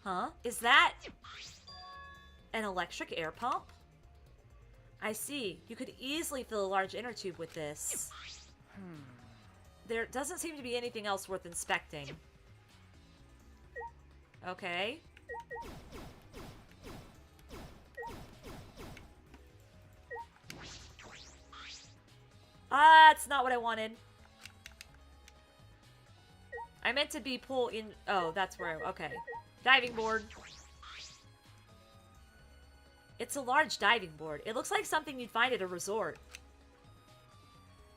Huh? Is that an electric air pump? I see. You could easily fill a large inner tube with this. There doesn't seem to be anything else worth inspecting. Okay. That's not what I wanted. I meant to be pull in. Oh, that's where. Okay. Diving board. It's a large diving board. It looks like something you'd find at a resort.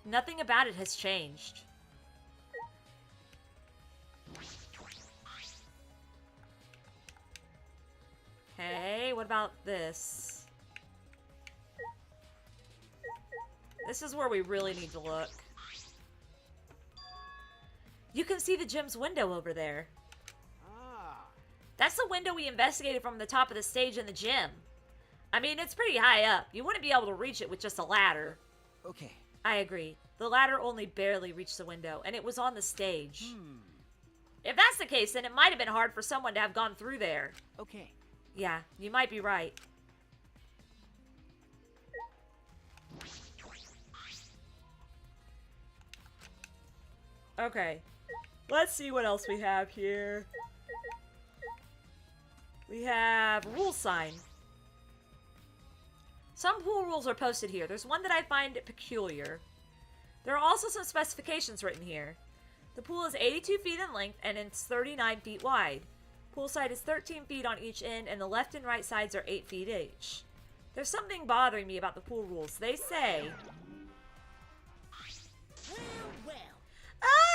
Nothing about it has changed. Okay, what about this? This is where we really need to look. You can see the gym's window over there.
ah,
That's the window we investigated from the top of the stage in the gym. I mean, it's pretty high up. You wouldn't be able to reach it with just a ladder.
Okay.
I agree. The ladder only barely reached the window, and it was on the stage. If that's the case, then it might have been hard for someone to have gone through there.
Okay.
Yeah, you might be right. Okay. Let's see what else we have here. We have rule sign. Some pool rules are posted here. There's one that I find peculiar. There are also some specifications written here. The pool is 82 feet in length and it's 39 feet wide. Pool side is 13 feet on each end and the left and right sides are 8 feet each. There's something bothering me about the pool rules. They say...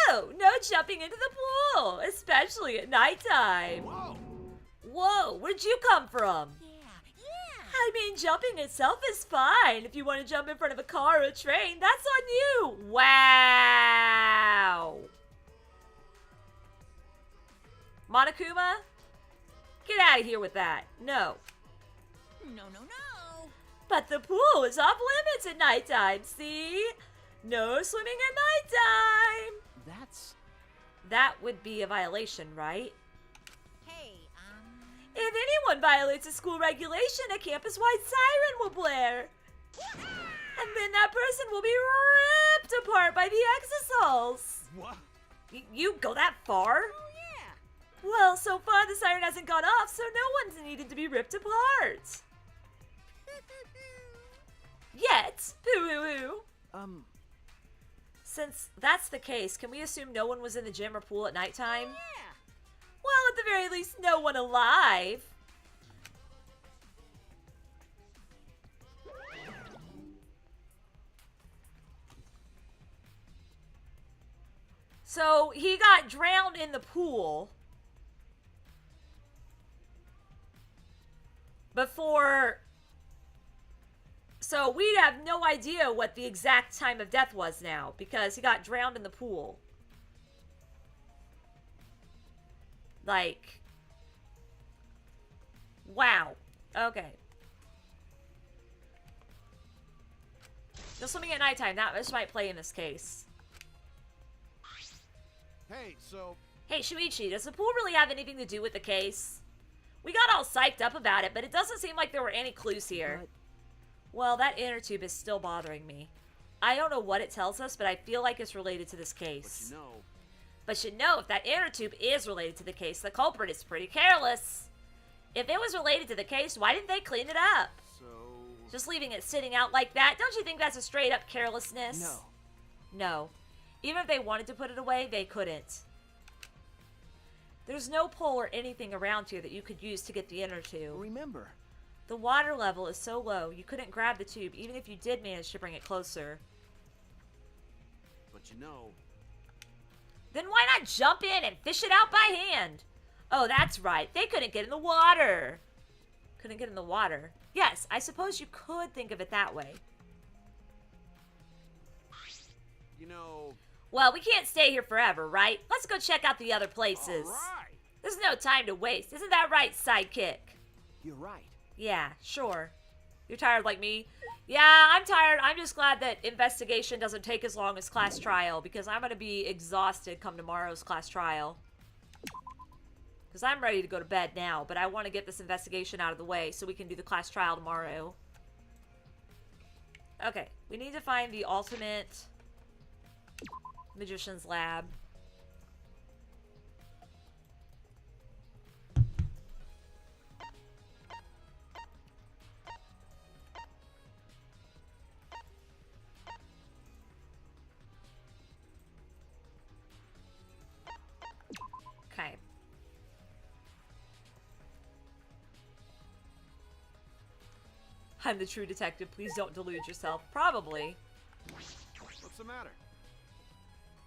Oh, no jumping into the pool, especially at nighttime.
Whoa!
Whoa, where'd you come from? I mean, jumping itself is fine. If you want to jump in front of a car or a train, that's on you. Wow. Monokuma? Get out of here with that. No.
No.
But the pool is off limits at nighttime, see? No swimming at nighttime. That would be a violation, right?
Hey,
If anyone violates a school regulation, a campus-wide siren will blare. And then that person will be ripped apart by the exosols.
What?
You go that far?
Oh, yeah.
Well, so far the siren hasn't gone off, so no one's needed to be ripped apart. Yet. Hoo. Since that's the case, can we assume no one was in the gym or pool at nighttime?
Yeah.
Well, at the very least, no one alive. So, he got drowned in the pool before... So, we have no idea what the exact time of death was now, because he got drowned in the pool. Like... Wow. Okay. No swimming at nighttime. This might play in this case.
Hey, so...
Hey, Shuichi, does the pool really have anything to do with the case? We got all psyched up about it, but it doesn't seem like there were any clues here.
But
Well, that inner tube is still bothering me. I don't know what it tells us, but I feel like it's related to this case. But you know, if that inner tube is related to the case, the culprit is pretty careless. If it was related to the case, why didn't they clean it up?
So...
Just leaving it sitting out like that, don't you think that's a straight up carelessness?
no.
No. Even if they wanted to put it away, they couldn't. There's no pole or anything around here that you could use to get the inner tube.
Remember,
The water level is so low, you couldn't grab the tube even if you did manage to bring it closer.
But you know...
Then why not jump in and fish it out by hand? Oh, that's right. They couldn't get in the water. Couldn't get in the water. Yes, I suppose you could think of it that way.
You know...
Well, we can't stay here forever, right? Let's go check out the other places.
Alright!
There's no time to waste. Isn't that right, sidekick?
you're right.
Yeah, sure. You're tired like me? Yeah, I'm tired. I'm just glad that investigation doesn't take as long as class trial, because I'm going to be exhausted come tomorrow's class trial. Because I'm ready to go to bed now, but I want to get this investigation out of the way so we can do the class trial tomorrow. Okay, we need to find the ultimate magician's lab. Okay. I'm the true detective. Please don't delude yourself. Probably.
What's the matter?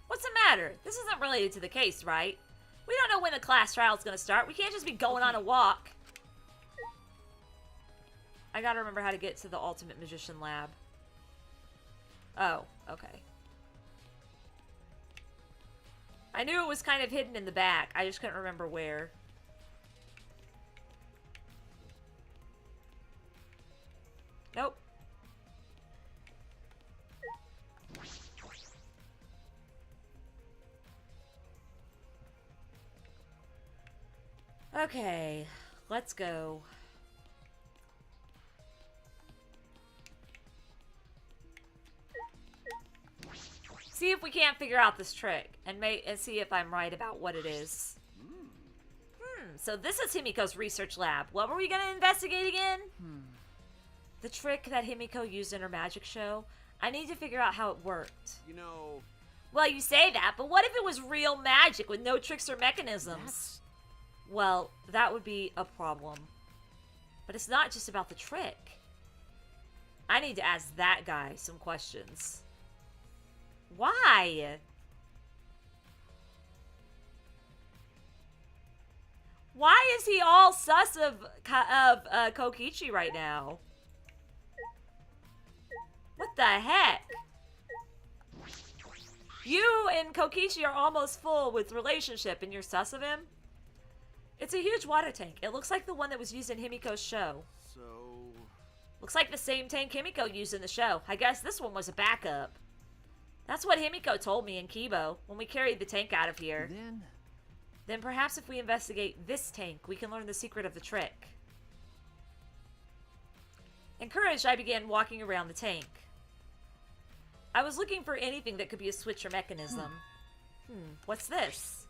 What's the matter? This isn't related to the case, right? We don't know when the class trial is going to start. We can't just be going on a walk. I gotta remember how to get to the ultimate magician lab. Oh, okay. I knew it was kind of hidden in the back. I just couldn't remember where. Nope. Okay, let's go. See if we can't figure out this trick and see if I'm right about what it is. Hmm. So this is Himiko's research lab. What were we gonna investigate again? The trick that Himiko used in her magic show. I need to figure out how it worked.
You know,
Well, you say that, but what if it was real magic with no tricks or mechanisms? Well, that would be a problem. But it's not just about the trick. I need to ask that guy some questions. Why? Why is he all sus of Kokichi right now? What the heck? You and Kokichi are almost full with relationship and you're sus of him? It's a huge water tank. It looks like the one that was used in Himiko's show.
so...
Looks like the same tank Himiko used in the show. I guess this one was a backup. That's what Himiko told me in Kibo when we carried the tank out of here. Then perhaps if we investigate this tank, we can learn the secret of the trick. Encouraged, I began walking around the tank. I was looking for anything that could be a switch or mechanism. What's this?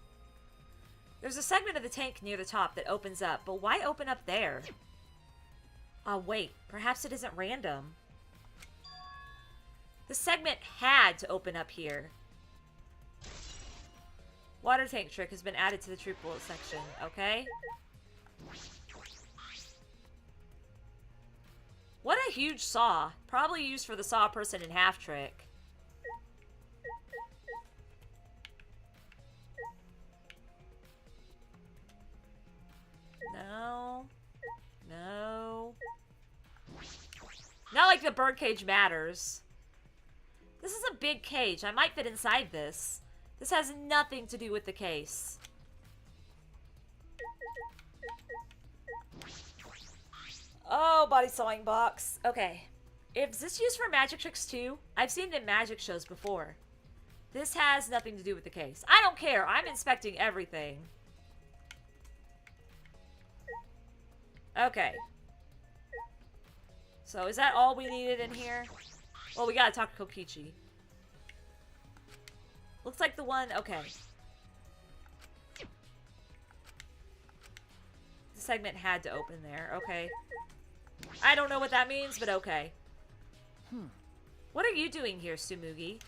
There's a segment of the tank near the top that opens up, but why open up there? Oh, wait. Perhaps it isn't random. The segment had to open up here. Water tank trick has been added to the troop bullet section, okay? What a huge saw. Probably used for the saw a person in half trick. No. No. Not like the birdcage matters. This is a big cage. I might fit inside this. This has nothing to do with the case. Oh, body sawing box. Okay. Is this used for magic tricks too? I've seen it in magic shows before. This has nothing to do with the case. I don't care. I'm inspecting everything. Okay. So is that all we needed in here? Well, we gotta talk to Kokichi. Looks like the one... Okay. The segment had to open there. Okay. I don't know what that means, but okay. What are you doing here, Tsumugi?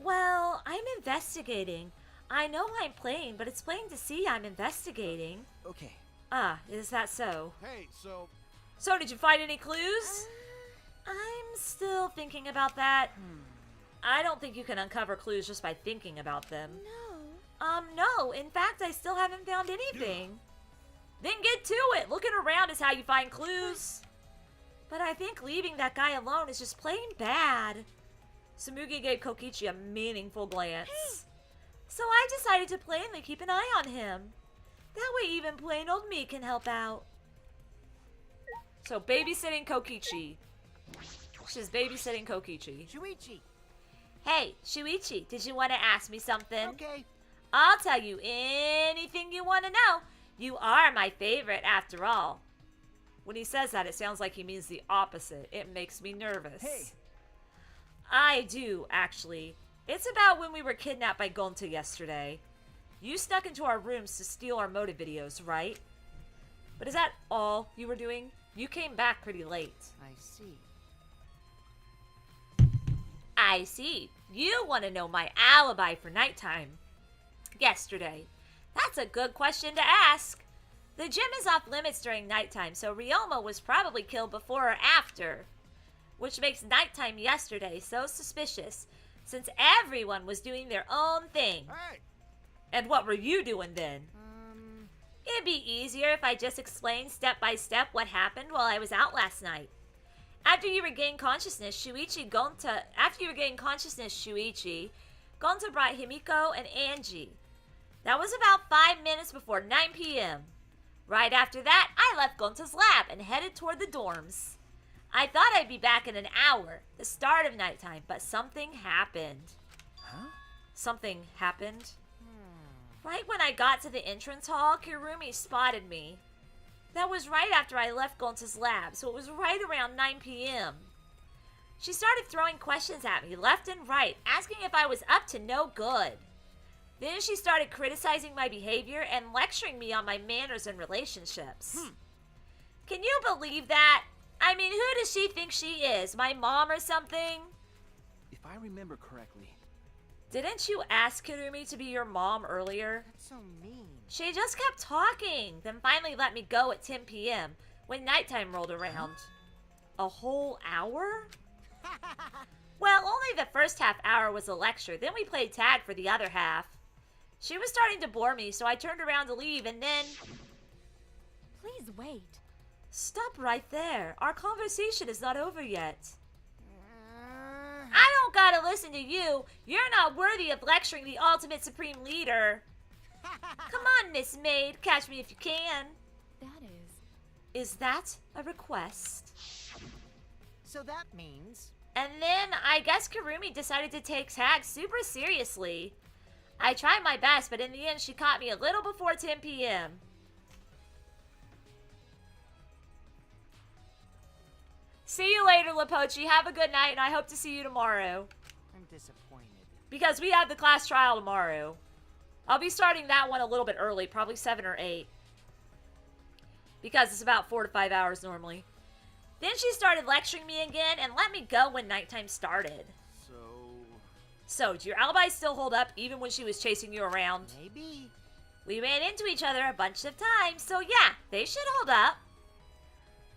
Well, I'm investigating. I know I'm playing, but it's plain to see I'm investigating.
Okay.
Ah, is that so?
Hey, so...
So, did you find any clues? I'm still thinking about that. I don't think you can uncover clues just by thinking about them. No. In fact, I still haven't found anything. Then get to it. Looking around is how you find clues. But I think leaving that guy alone is just plain bad. Tsumugi gave Kokichi a meaningful glance. So I decided to plainly keep an eye on him. That way even plain old me can help out. So babysitting Kokichi. She's babysitting Kokichi.
Shuichi.
Hey, Shuichi, did you want to ask me something?
Okay.
I'll tell you anything you want to know. You are my favorite after all. When he says that, it sounds like he means the opposite. It makes me nervous.
Hey.
I do, actually. It's about when we were kidnapped by Gonta yesterday. You snuck into our rooms to steal our motive videos, right? But is that all you were doing? You came back pretty late.
I see.
I see. You want to know my alibi for nighttime. Yesterday. That's a good question to ask. The gym is off limits during nighttime, so Ryoma was probably killed before or after. Which makes nighttime yesterday so suspicious, since everyone was doing their own thing.
Hey!
And what were you doing then? It'd be easier if I just explained step by step what happened while I was out last night. After you regained consciousness, Shuichi, Gonta brought Himiko and Angie. That was about 5 minutes before 9 p.m. Right after that, I left Gonta's lab and headed toward the dorms. I thought I'd be back in an hour, the start of nighttime, but something happened.
Huh?
Something happened? Right when I got to the entrance hall, Kirumi spotted me. That was right after I left Gonta's lab, so it was right around 9 p.m. She started throwing questions at me left and right, asking if I was up to no good. Then she started criticizing my behavior and lecturing me on my manners and relationships. Can you believe that? I mean, who does she think she is? My mom or something?
If I remember correctly,
Didn't you ask Kirumi to be your mom earlier?
That's so mean.
She just kept talking, then finally let me go at 10 p.m. when nighttime rolled around. A whole hour? Well, only the first half hour was a lecture, then we played tag for the other half. She was starting to bore me, so I turned around to leave, and then...
Please wait.
Stop right there. Our conversation is not over yet. I don't gotta listen to you. You're not worthy of lecturing the ultimate supreme leader. Come on, Miss Maid. Catch me if you can.
That is.
Is that a request?
So that means.
And then I guess Kirumi decided to take tag super seriously. I tried my best, but in the end she caught me a little before 10 p.m. See you later, Lapochi. Have a good night, and I hope to see you tomorrow.
I'm disappointed.
Because we have the class trial tomorrow. I'll be starting that one a little bit early, probably 7 or 8. Because it's about 4 to 5 hours normally. Then she started lecturing me again and let me go when nighttime started. So, do your alibis still hold up even when she was chasing you around?
Maybe.
We ran into each other a bunch of times, so yeah, they should hold up.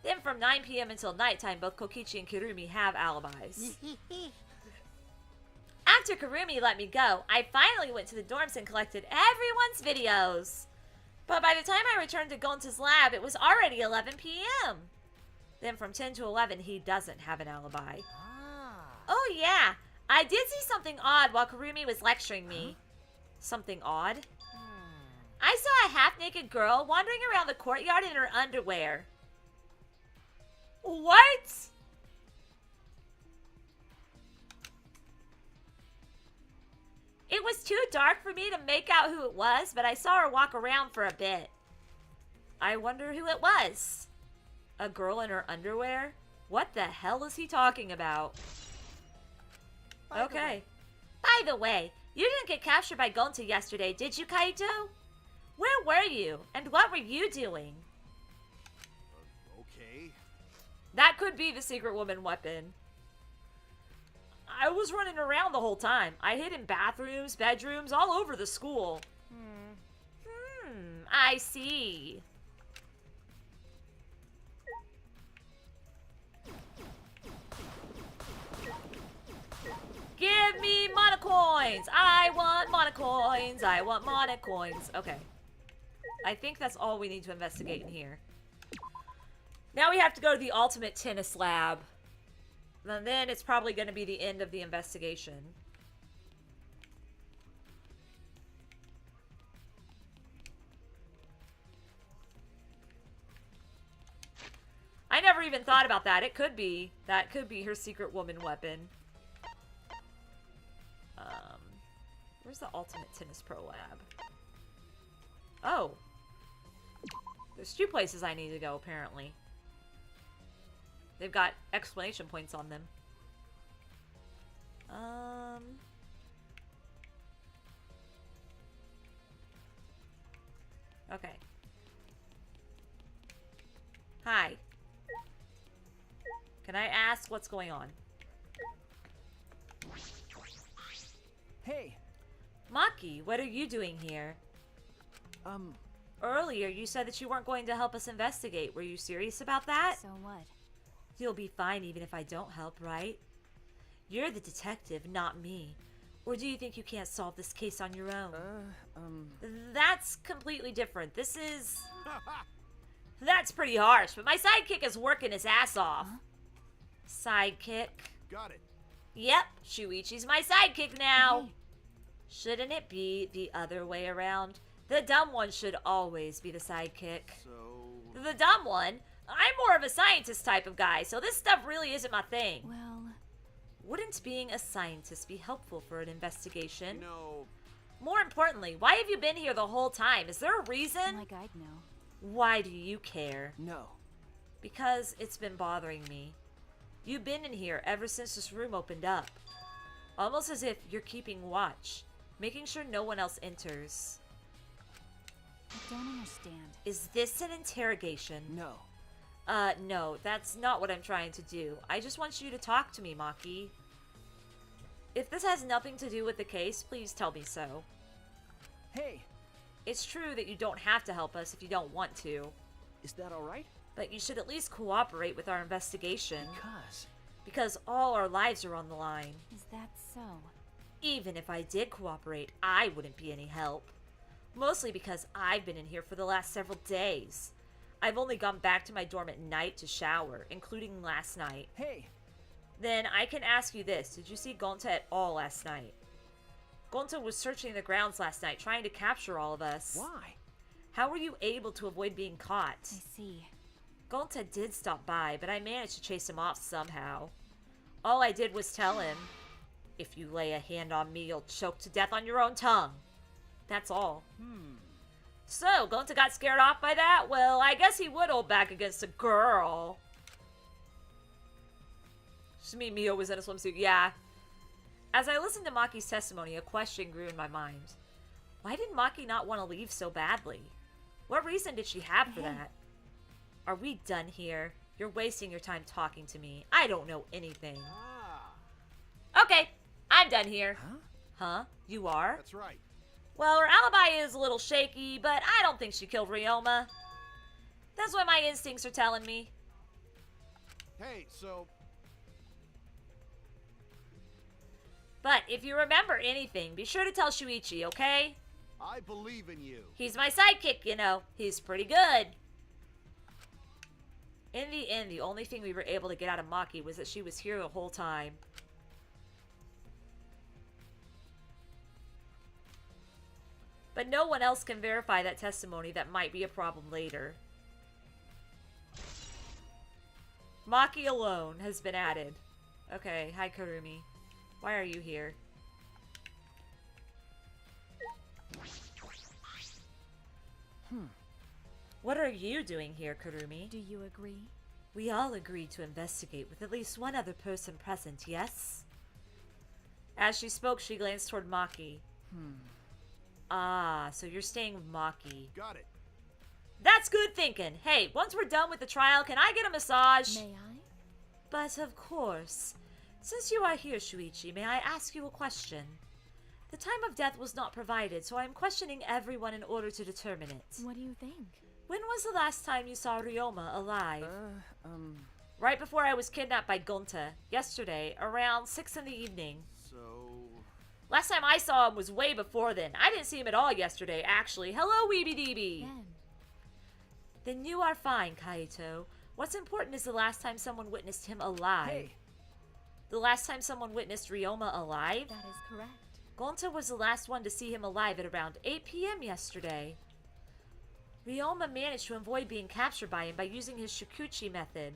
Then from 9 p.m. until nighttime, both Kokichi and Kirumi have alibis. After Kirumi let me go, I finally went to the dorms and collected everyone's videos. But by the time I returned to Gonta's lab, it was already 11 p.m. Then from 10 to 11, he doesn't have an alibi. Oh yeah, I did see something odd while Kirumi was lecturing me. Something odd? I saw a half-naked girl wandering around the courtyard in her underwear. What? It was too dark for me to make out who it was, but I saw her walk around for a bit. I wonder who it was. A girl in her underwear? What the hell is he talking about? Okay. By the way, you didn't get captured by Gonta yesterday, did you, Kaito? Where were you? And what were you doing?
Okay.
That could be the secret woman weapon. I was running around the whole time. I hid in bathrooms, bedrooms, all over the school. I see. Give me monocoins! I want monocoins! I want monocoins. Okay. I think that's all we need to investigate in here. Now we have to go to the ultimate tennis lab. And then it's probably going to be the end of the investigation. I never even thought about that. It could be. That could be her secret woman weapon. Where's the ultimate tennis pro lab? Oh. There's 2 places I need to go, apparently. They've got exclamation points on them. Okay. Hi. Can I ask what's going on?
hey,
Maki, what are you doing here? Earlier, you said that you weren't going to help us investigate. Were you serious about that?
So what?
You'll be fine even if I don't help, right? You're the detective, not me. Or do you think you can't solve this case on your own? That's completely different. This is... That's pretty harsh, but my sidekick is working his ass off. Sidekick?
Got it.
Yep, Shuichi's my sidekick now. Shouldn't it be the other way around? The dumb one should always be the sidekick.
So...
The dumb one? I'm more of a scientist type of guy, so this stuff really isn't my thing.
Well...
Wouldn't being a scientist be helpful for an investigation?
No.
More importantly, why have you been here the whole time? Is there a reason?
Like I'd know.
Why do you care?
no.
Because it's been bothering me. You've been in here ever since this room opened up. Almost as if you're keeping watch. Making sure no one else enters.
I don't understand.
Is this an interrogation?
No.
No, that's not what I'm trying to do. I just want you to talk to me, Maki. If this has nothing to do with the case, please tell me so.
Hey,
It's true that you don't have to help us if you don't want to,
is that all right?
but you should at least cooperate with our investigation,
Because
because all our lives are on the line.
Is that so?
Even if I did cooperate, I wouldn't be any help. Mostly because I've been in here for the last several days. I've only gone back to my dorm at night to shower, including last night.
hey,
Then I can ask you this. Did you see Gonta at all last night? Gonta was searching the grounds last night, trying to capture all of us.
why?
How were you able to avoid being caught?
I see.
Gonta did stop by, but I managed to chase him off somehow. All I did was tell him, if you lay a hand on me, you'll choke to death on your own tongue. That's all. So, Gonta got scared off by that? Well, I guess he would hold back against a girl. Just me, Mio was in a swimsuit. Yeah. As I listened to Maki's testimony, a question grew in my mind. Why did Maki not want to leave so badly? What reason did she have for that? Are we done here? You're wasting your time talking to me. I don't know anything.
Ah,
Okay, I'm done here.
Huh?
Huh? You are?
That's right.
Well, her alibi is a little shaky, but I don't think she killed Ryoma. That's what my instincts are telling me.
Hey, so
But if you remember anything, be sure to tell Shuichi, okay?
I believe in you.
He's my sidekick, you know. He's pretty good. In the end, the only thing we were able to get out of Maki was that she was here the whole time. But no one else can verify that testimony. That might be a problem later. Maki alone has been added. Okay, hi Kurumi. Why are you here? What are you doing here, Kurumi?
Do you agree?
We all agreed to investigate with at least one other person present, yes? As she spoke, she glanced toward Maki. Ah, so you're staying with Maki.
Got it.
That's good thinking. Hey, once we're done with the trial, can I get a massage?
May I?
But of course. Since you are here, Shuichi, may I ask you a question? The time of death was not provided, so I am questioning everyone in order to determine it.
What do you think?
When was the last time you saw Ryoma alive?
Right.
Right before I was kidnapped by Gonta. Yesterday, around 6 in the evening.
So
Last time I saw him was way before then. I didn't see him at all yesterday, actually. Hello, Weeby Deeby.
Then.
Then you are fine, Kaito. What's important is the last time someone witnessed him alive.
Hey,
The last time someone witnessed Ryoma alive?
That is correct.
Gonta was the last one to see him alive at around 8 p.m. yesterday. Ryoma managed to avoid being captured by him by using his Shikuchi method.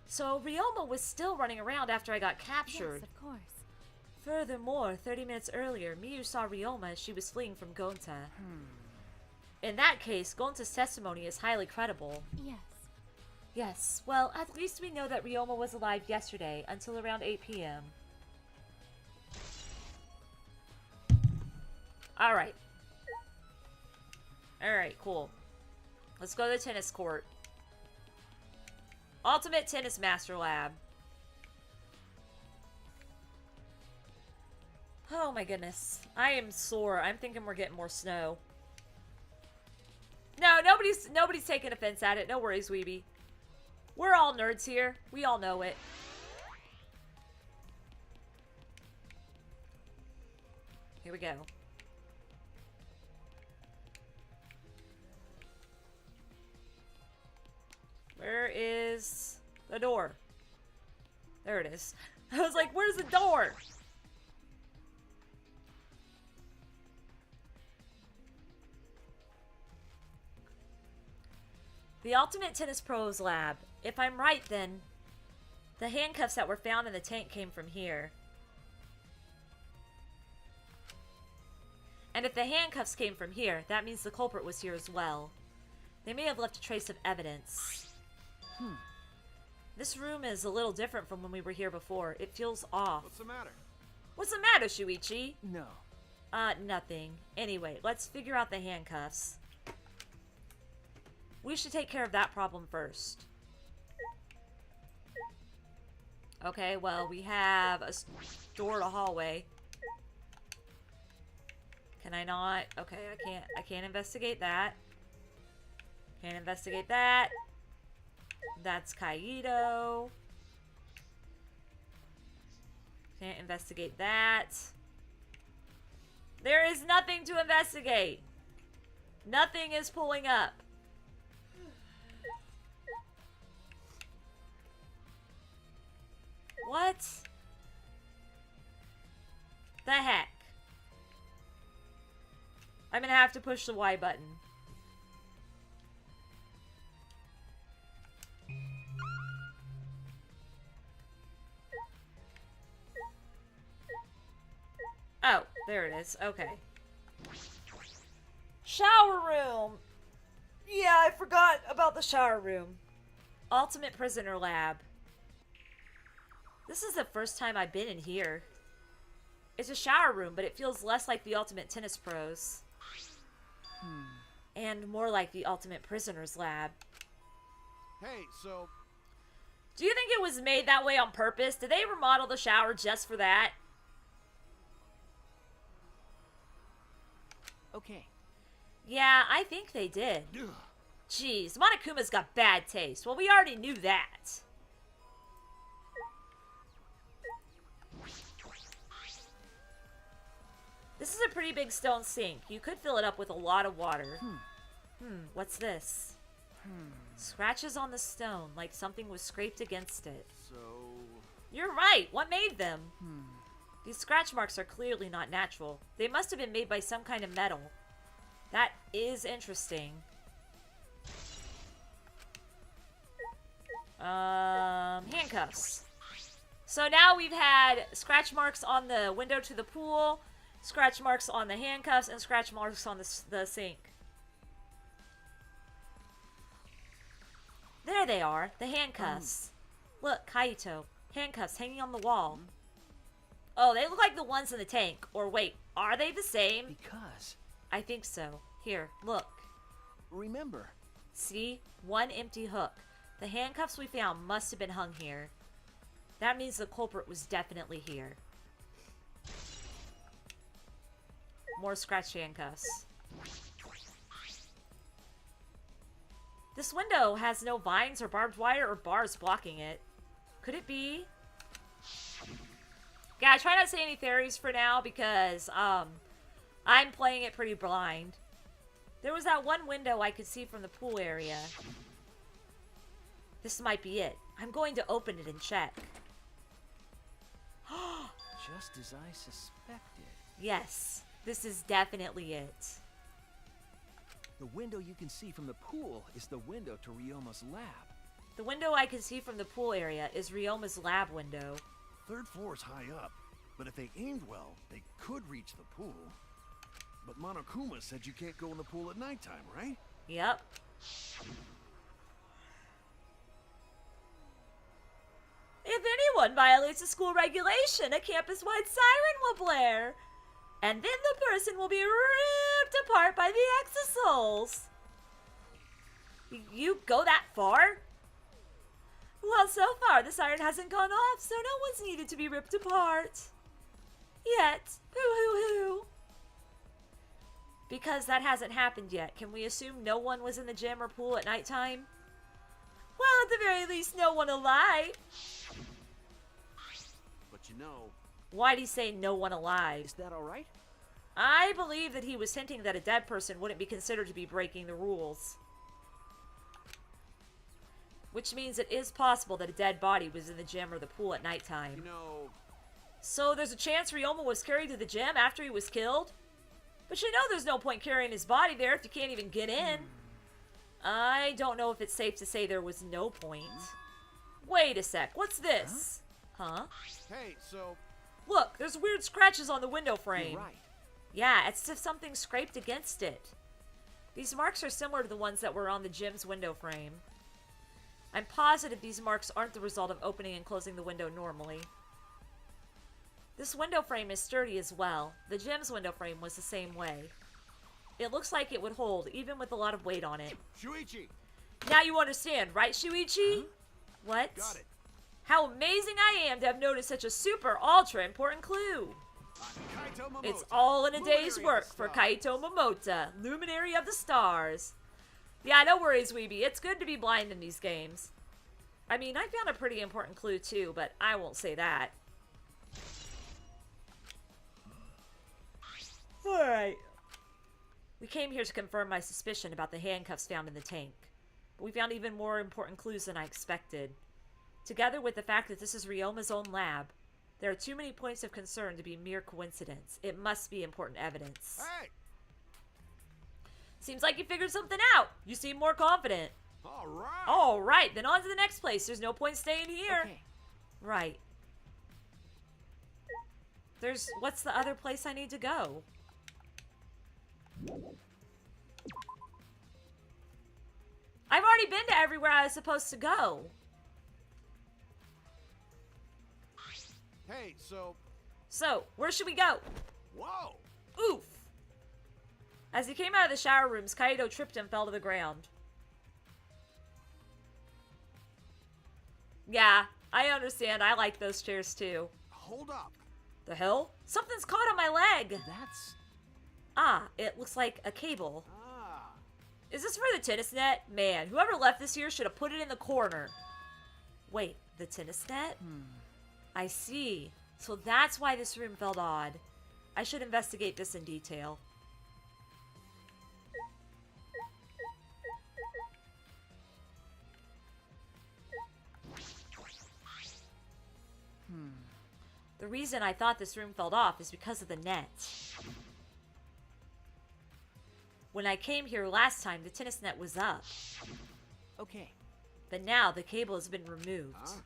So Ryoma was still running around after I got captured.
Yes, of course.
Furthermore, 30 minutes earlier, Miyu saw Ryoma as she was fleeing from Gonta. In that case, Gonta's testimony is highly credible.
Yes.
Yes, well, at least we know that Ryoma was alive yesterday until around 8 p.m. Alright. Alright, cool. Let's go to the tennis court. Ultimate Tennis Master Lab. Oh my goodness. I am sore. I'm thinking we're getting more snow. No, nobody's taking offense at it. No worries, Weeby. We're all nerds here. We all know it. Here we go. Where is the door? There it is. I was like, where's the door? The Ultimate Tennis Pros Lab. If I'm right, then the handcuffs that were found in the tank came from here. And if the handcuffs came from here, that means the culprit was here as well. They may have left a trace of evidence. This room is a little different from when we were here before. It feels off.
what's the matter?
What's the matter, Shuichi?
No.
Nothing. Anyway, let's figure out the handcuffs. We should take care of that problem first. Okay, well, we have a door to hallway. Can I not? Okay, I can't investigate that. Can't investigate that. That's Kaido. Can't investigate that. There is nothing to investigate. Nothing is pulling up. What? The heck? I'm gonna have to push the Y button. Oh, there it is. Okay. Shower room! Yeah, I forgot about the shower room. Ultimate Prisoner Lab. This is the first time I've been in here. It's a shower room, but it feels less like the Ultimate Tennis Pros. And more like the Ultimate Prisoner's Lab.
Hey, so
Do you think it was made that way on purpose? Did they remodel the shower just for that?
Okay.
Yeah, I think they did.
ugh,
Jeez, Monokuma's got bad taste. Well, we already knew that. This is a pretty big stone sink. You could fill it up with a lot of water. What's this? Scratches on the stone, like something was scraped against it.
so
You're right. What made them? These scratch marks are clearly not natural. They must have been made by some kind of metal. That is interesting. Handcuffs. So now we've had scratch marks on the window to the pool, scratch marks on the handcuffs, and scratch marks on the sink. There they are, the handcuffs. Look, Kaito. Handcuffs hanging on the wall. Oh, they look like the ones in the tank. Or wait, are they the same?
Because,
I think so. Here, look.
remember,
See? One empty hook. The handcuffs we found must have been hung here. That means the culprit was definitely here. More scratch handcuffs. This window has no vines or barbed wire or bars blocking it. Could it be? Yeah, I try not to say any theories for now because I'm playing it pretty blind. There was that one window I could see from the pool area. This might be it. I'm going to open it and check.
just as I suspected.
Yes, this is definitely it.
The window you can see from the pool is the window to Ryoma's lab.
The window I can see from the pool area is Ryoma's lab window.
third floor's high up, but if they aimed well, they could reach the pool. But Monokuma said you can't go in the pool at nighttime, right?
Yep. If anyone violates a school regulation, a campus-wide siren will blare. And then the person will be ripped apart by the Exosouls. You go that far? Well, so far the siren hasn't gone off, so no one's needed to be ripped apart. Yet. Hoo-hoo-hoo. Because that hasn't happened yet, can we assume no one was in the gym or pool at nighttime? Well, at the very least, no one alive.
But you know,
Why'd he say no one alive?
Is that alright?
I believe that he was hinting that a dead person wouldn't be considered to be breaking the rules. Which means it is possible that a dead body was in the gym or the pool at nighttime.
you know,
So there's a chance Ryoma was carried to the gym after he was killed? But you know there's no point carrying his body there if you can't even get in. I don't know if it's safe to say there was no point. Wait a sec, what's this? Huh?
hey, so
Look, there's weird scratches on the window frame.
You're right.
Yeah, it's as if something scraped against it. These marks are similar to the ones that were on the gym's window frame. I'm positive these marks aren't the result of opening and closing the window normally. This window frame is sturdy as well. The gym's window frame was the same way. It looks like it would hold, even with a lot of weight on it.
Shuichi!
Now you understand, right, Shuichi?
Huh?
What?
Got it.
How amazing I am to have noticed such a super ultra important clue.
Kaito Momota,
It's all in a
luminary
day's
of
work
the
for
stars.
Kaito Momota, Luminary of the Stars. Yeah, no worries, Weeby. It's good to be blind in these games. I mean, I found a pretty important clue too, but I won't say that. Alright. We came here to confirm my suspicion about the handcuffs found in the tank. But we found even more important clues than I expected. Together with the fact that this is Ryoma's own lab, there are too many points of concern to be mere coincidence. It must be important evidence.
Hey!
Seems like you figured something out. You seem more confident.
Alright!
Alright, then on to the next place. There's no point staying here.
Okay.
Right. What's the other place I need to go? I've already been to everywhere I was supposed to go.
Hey,
So, where should we go?
whoa!
Oof! As he came out of the shower rooms, Kaido tripped and fell to the ground. Yeah, I understand. I like those chairs too.
Hold up.
The hell? Something's caught on my leg!
That's...
Ah, it looks like a cable.
Ah.
Is this for the tennis net? Man, whoever left this here should have put it in the corner. Wait, the tennis net? I see. So that's why this room felt odd. I should investigate this in detail. The reason I thought this room fell off is because of the net. When I came here last time, the tennis net was up.
Okay.
But now the cable has been removed.
Huh?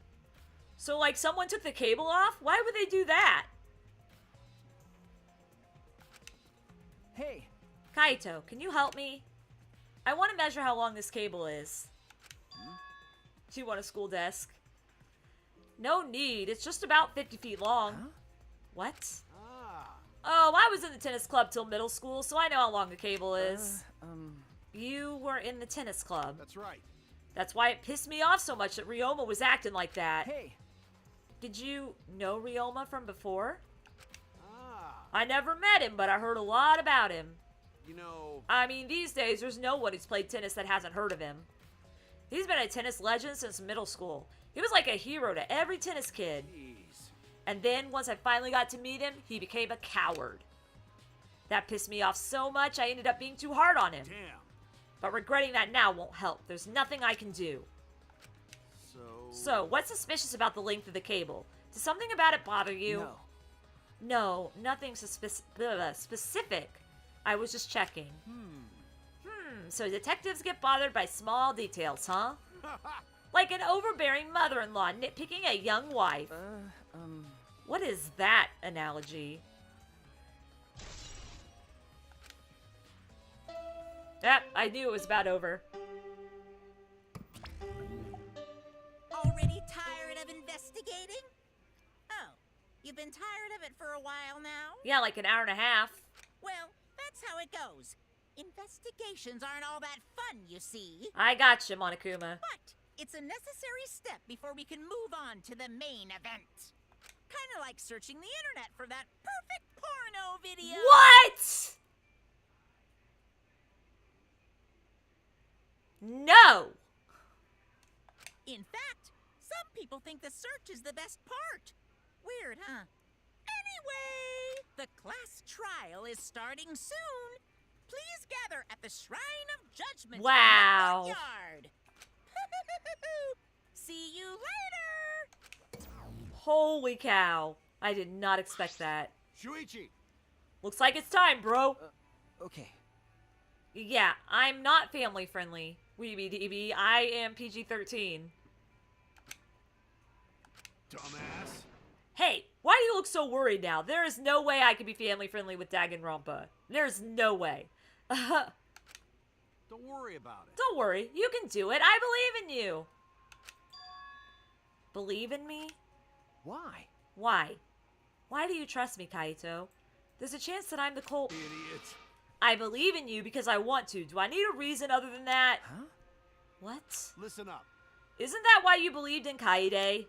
So, like, someone took the cable off? Why would they do that?
Hey,
Kaito, can you help me? I want to measure how long this cable is. Do you want a school desk? No need. It's just about 50 feet long.
Huh?
What?
Ah.
Oh, I was in the tennis club till middle school, so I know how long the cable is.
uh,
You were in the tennis club.
That's right.
That's why it pissed me off so much that Ryoma was acting like that.
hey,
Did you know Ryoma from before?
Ah.
I never met him, but I heard a lot about him.
You know,
I mean, these days, there's no one who's played tennis that hasn't heard of him. He's been a tennis legend since middle school. He was like a hero to every tennis kid.
jeez.
And then, once I finally got to meet him, he became a coward. That pissed me off so much, I ended up being too hard on him.
Damn.
But regretting that now won't help. There's nothing I can do. So, what's suspicious about the length of the cable? Does something about it bother you?
no.
No, nothing specific. I was just checking. So detectives get bothered by small details, huh? Like an overbearing mother-in-law nitpicking a young wife. What is that analogy? Yep, I knew it was about over.
Already tired of investigating? Oh, you've been tired of it for a while now?
Yeah, like an hour and a half.
Well, that's how it goes. Investigations aren't all that fun, you see.
I gotcha, Monokuma.
But it's a necessary step before we can move on to the main event. Kind of like searching the internet for that perfect porno video.
What? No!
In fact, some people think the search is the best part. Weird, huh? Anyway, the class trial is starting soon. Please gather at the Shrine of Judgment
Wow.
in the courtyard. See you later.
Holy cow. I did not expect that.
Shuichi.
Looks like it's time, bro.
Okay.
Yeah, I'm not family friendly. Weeby DB. I am PG-13.
Dumbass.
Hey, why do you look so worried now? There is no way I could be family friendly with Danganronpa. There's no way.
Don't worry about it.
Don't worry, you can do it. I believe in you. Believe in me?
Why?
Why? Why do you trust me, Kaito? There's a chance that I'm the culprit.
Idiot.
I believe in you because I want to. Do I need a reason other than that?
Huh?
What?
Listen up.
Isn't that why you believed in Kaede?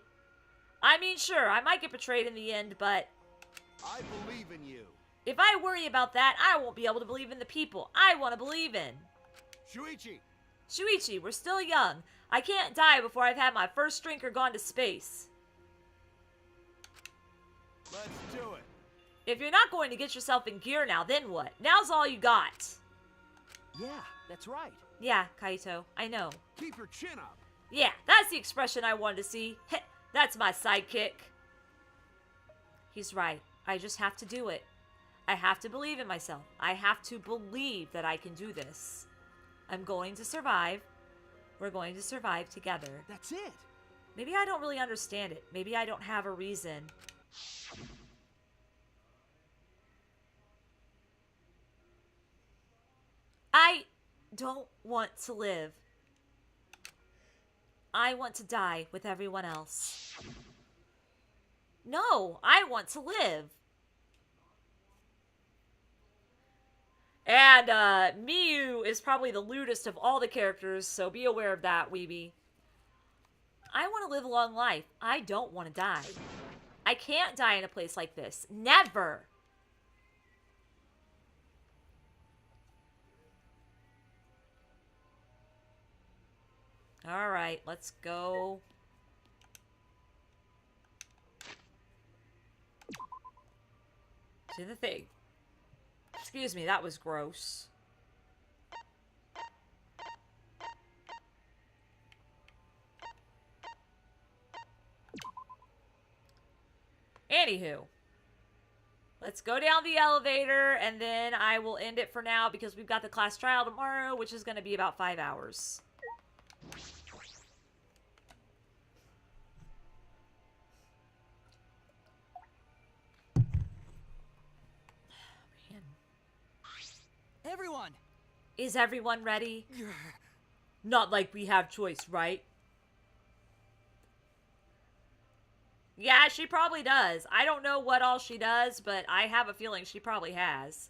I mean, sure, I might get betrayed in the end, but
I believe in you.
if I worry about that, I won't be able to believe in the people I want to believe in.
Shuichi,
Shuichi, we're still young. I can't die before I've had my first drink or gone to space.
let's do it.
If you're not going to get yourself in gear now, then what? Now's all you got.
Yeah, that's right.
Yeah, Kaito, I know.
Keep your chin up.
Yeah, that's the expression I wanted to see. Heh, that's my sidekick. He's right. I just have to do it. I have to believe in myself. I have to believe that I can do this. I'm going to survive. We're going to survive together.
That's it.
Maybe I don't really understand it. Maybe I don't have a reason. I don't want to live. I want to die with everyone else. No, I want to live. And Miyu is probably the lewdest of all the characters, so be aware of that, weeby. I want to live a long life. I don't want to die. I can't die in a place like this. Never. All right, let's go. To the thing. Excuse me, that was gross. Anywho. Let's go down the elevator, and then I will end it for now because we've got the class trial tomorrow, which is going to be about 5 hours. Man.
Everyone!
Is everyone ready? Not like we have choice, right? Yeah, she probably does. I don't know what all she does, but I have a feeling she probably has.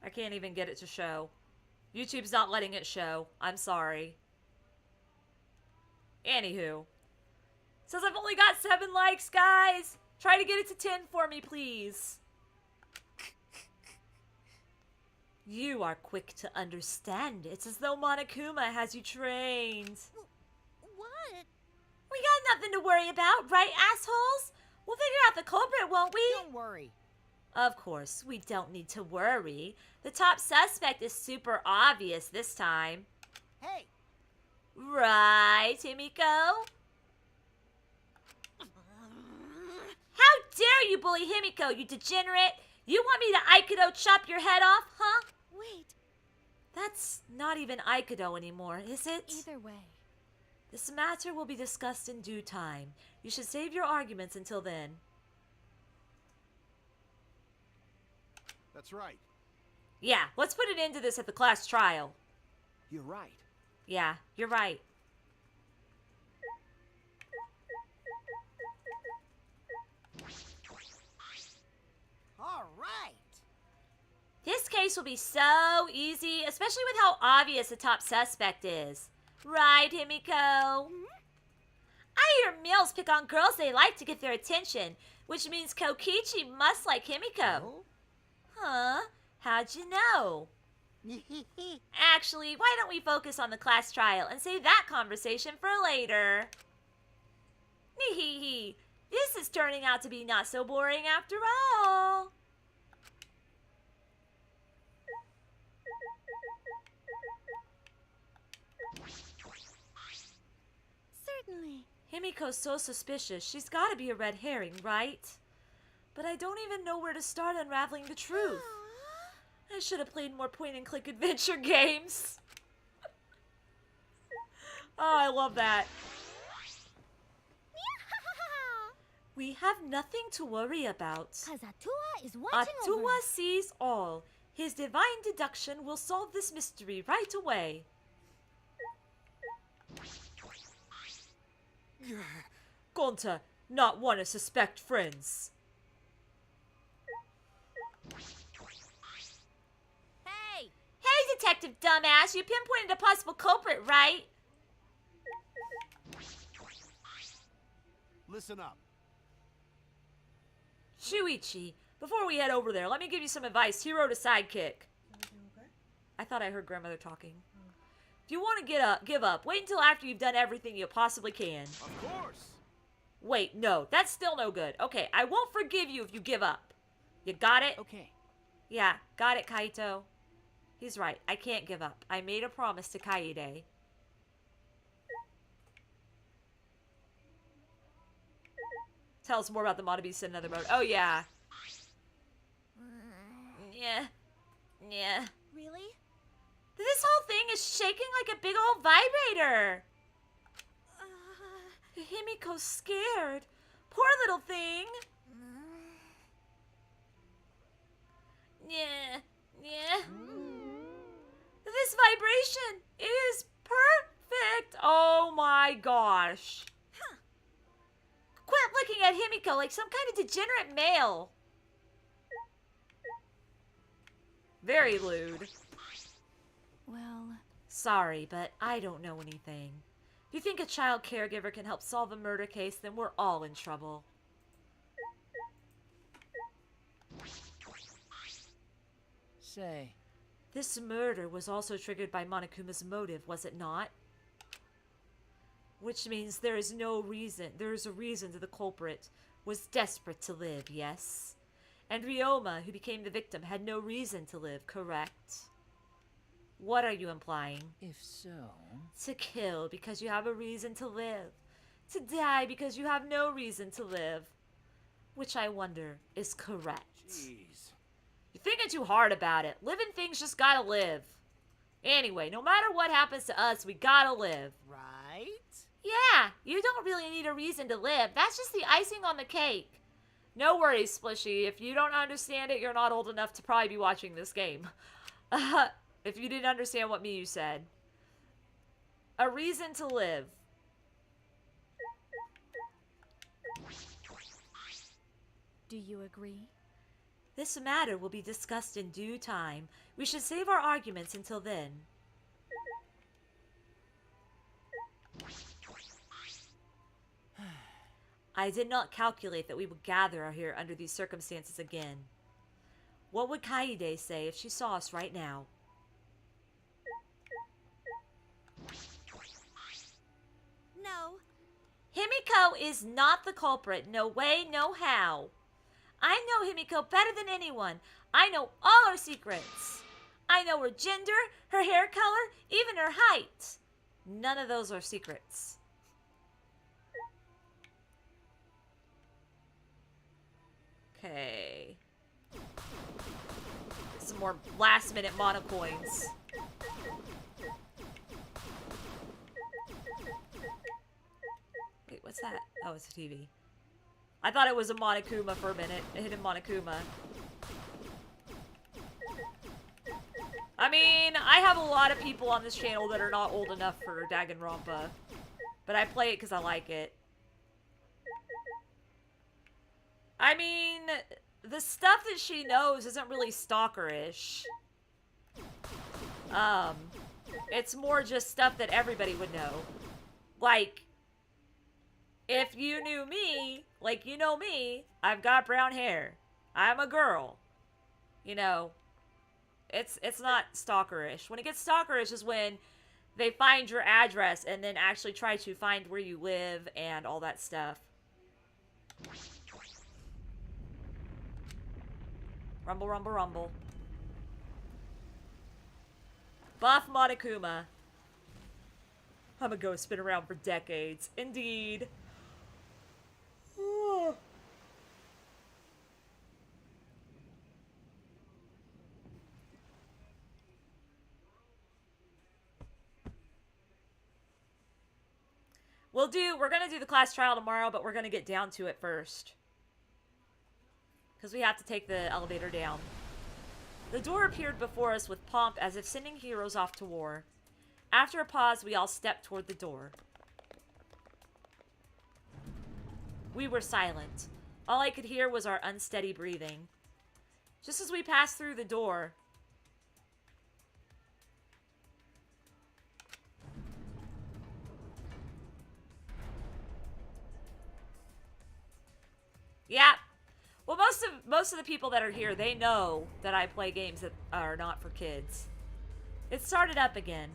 I can't even get it to show. YouTube's not letting it show. I'm sorry. Anywho. Says I've only got 7 likes, guys. Try to get it to 10 for me, please. You are quick to understand. It's as though Monokuma has you trained.
What?
We got nothing to worry about, right, assholes? We'll figure out the culprit, won't we?
Don't worry.
Of course, we don't need to worry. The top suspect is super obvious this time.
Hey!
Right, Himiko? How dare you bully Himiko, you degenerate! You want me to Aikido chop your head off, huh?
Wait,
That's not even Aikido anymore, is it?
either way.
This matter will be discussed in due time. You should save your arguments until then.
That's right.
Yeah, let's put an end to this at the class trial.
You're right.
Yeah, you're right.
All right!
This case will be so easy, especially with how obvious the top suspect is. Right, Himiko? I hear males pick on girls they like to get their attention, which means Kokichi must like Himiko. Huh? How'd you know? Actually, why don't we focus on the class trial and save that conversation for later? Hee. This is turning out to be not so boring after all.
Certainly.
Himiko's so suspicious. She's got to be a red herring, right? But I don't even know where to start unraveling the truth. I should have played more point-and-click adventure games. Oh, I love that. We have nothing to worry about.
Cause Atua is watching over
Atua
us.
sees all. His divine deduction will solve this mystery right away. Gonta, Not want to suspect friends.
Hey!
Hey, Detective Dumbass, you pinpointed a possible culprit, right?
Listen up.
Shuichi, before we head over there, let me give you some advice. Hero to sidekick. I thought I heard grandmother talking. If you want to give up, wait until after you've done everything you possibly can.
Of course.
Wait, no, that's still no good. Okay, I won't forgive you if you give up. You got it?
Okay.
Yeah, got it, Kaito. He's right. I can't give up. I made a promise to Kaede. Tell us more about the Monobeast in another mode. Oh, yeah. Yeah. Yeah.
Really?
This whole thing is shaking like a big old vibrator. Himiko's scared. Poor little thing. Yeah. Yeah. This vibration is perfect. Oh my gosh. Quit looking at Himiko like some kind of degenerate male. Very lewd.
Well,
Sorry, but I don't know anything. If you think a child caregiver can help solve a murder case, then we're all in trouble.
Say,
This murder was also triggered by Monokuma's motive, was it not? Which means there is a reason that the culprit was desperate to live, yes? And Ryoma, who became the victim, had no reason to live, correct? What are you implying?
if so...
To kill because you have a reason to live. To die because you have no reason to live. Which I wonder is correct.
Jeez.
You're thinking too hard about it. Living things just gotta live. Anyway, no matter what happens to us, we gotta live.
Right?
Yeah, you don't really need a reason to live. That's just the icing on the cake. No worries, Splishy. If you don't understand it, you're not old enough to probably be watching this game. If you didn't understand what Miyu said. A reason to live.
do you agree?
This matter will be discussed in due time. We should save our arguments until then. I did not calculate that we would gather here under these circumstances again. What would Kaede say if she saw us right now?
No.
Himiko is not the culprit. No way, no how. I know Himiko better than anyone. I know all her secrets. I know her gender, her hair color, even her height. None of those are secrets. Okay. Some more last-minute mono coins. Wait, what's that? Oh, it's a TV. I thought it was a Monokuma for a minute. A hidden Monokuma. I mean, I have a lot of people on this channel that are not old enough for Danganronpa. But I play it because I like it. I mean, the stuff that she knows isn't really stalkerish. It's more just stuff that everybody would know. Like, if you knew me, like you know me, I've got brown hair. I'm a girl. You know, it's not stalkerish. When it gets stalkerish is when they find your address and then actually try to find where you live and all that stuff. Rumble, rumble, rumble. Buff Monokuma. I'm a ghost, been around for decades. Indeed. We're gonna do the class trial tomorrow, but we're gonna get down to it first. Because we have to take the elevator down. The door appeared before us with pomp as if sending heroes off to war. After a pause, we all stepped toward the door. We were silent. All I could hear was our unsteady breathing. Just as we passed through the door, yeah. Well, most of the people that are here, they know that I play games that are not for kids. It started up again.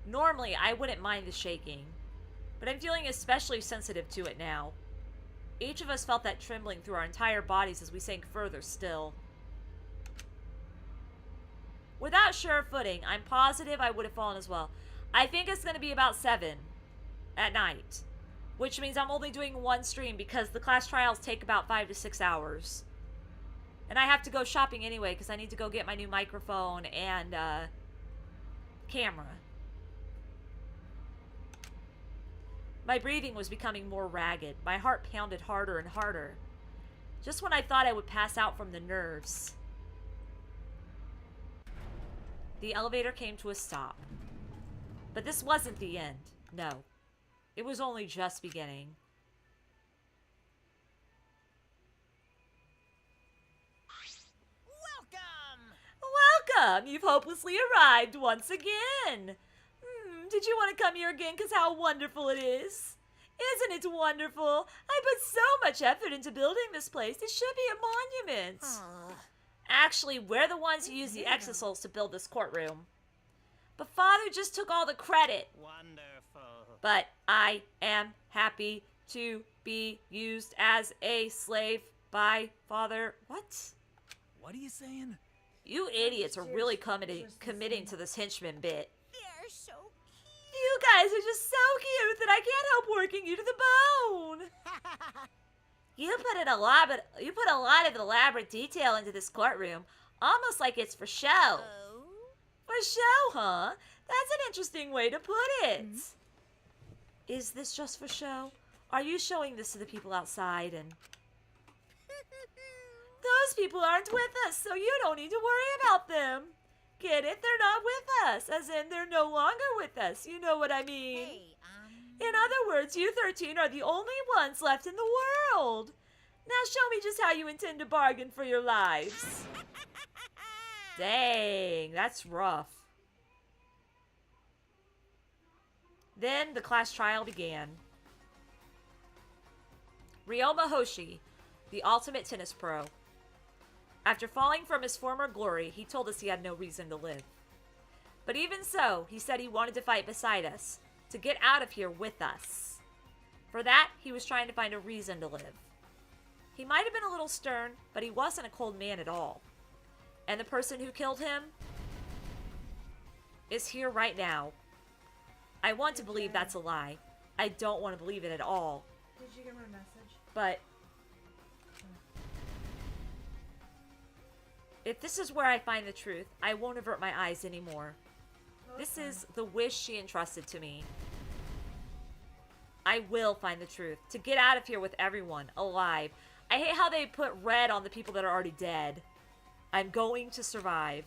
Normally, I wouldn't mind the shaking, but I'm feeling especially sensitive to it now. Each of us felt that trembling through our entire bodies as we sank further still. Without sure footing, I'm positive I would have fallen as well. I think it's going to be about 7 at night, which means I'm only doing one stream because the class trials take about 5 to 6 hours. And I have to go shopping anyway because I need to go get my new microphone and camera. My breathing was becoming more ragged. My heart pounded harder and harder. Just when I thought I would pass out from the nerves. The elevator came to a stop. But this wasn't the end. No. It was only just beginning. Welcome! You've hopelessly arrived once again. Did you want to come here again because how wonderful it is? Isn't it wonderful? I put so much effort into building this place. It should be a monument. Actually, we're the ones who used the exosols to build this courtroom. But Father just took all the credit.
Wonderful.
But I am happy to be used as a slave by Father. What?
What are you saying?
You idiots are really committing to this henchman bit.
They're so
You guys are just so cute that I can't help working you to the bone. You put a lot of elaborate detail into this courtroom, almost like it's for show.
Oh.
For show, huh? That's an interesting way to put it. Is this just for show? Are you showing this to the people outside and... Those people aren't with us, so you don't need to worry about them. Get it? They're not with us, as in they're no longer with us. You know what I mean?
Hey,
In other words, you 13 are the only ones left in the world. Now show me just how you intend to bargain for your lives. Dang, that's rough. Then the class trial began. Ryoma Hoshi, the ultimate tennis pro. After falling from his former glory, he told us he had no reason to live. But even so, he said he wanted to fight beside us, to get out of here with us. For that, he was trying to find a reason to live. He might have been a little stern, but he wasn't a cold man at all. And the person who killed him is here right now. I want to believe that's a lie. I don't want to believe it at all.
Did you get my message?
But if this is where I find the truth, I won't avert my eyes anymore. This is the wish she entrusted to me. I will find the truth. To get out of here with everyone, alive. I hate how they put red on the people that are already dead. I'm going to survive.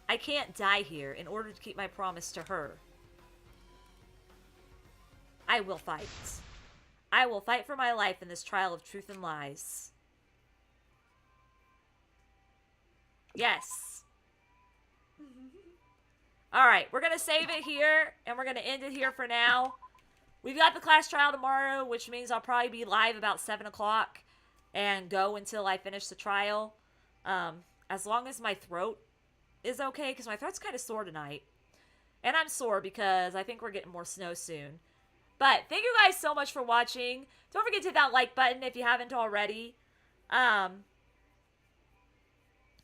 I can't die here in order to keep my promise to her. I will fight. I will fight for my life in this trial of truth and lies. Yes. Alright, we're going to save it here, and we're going to end it here for now. We've got the class trial tomorrow, which means I'll probably be live about 7 o'clock and go until I finish the trial. As long as my throat is okay, because my throat's kind of sore tonight. And I'm sore because I think we're getting more snow soon. But thank you guys so much for watching. Don't forget to hit that like button if you haven't already.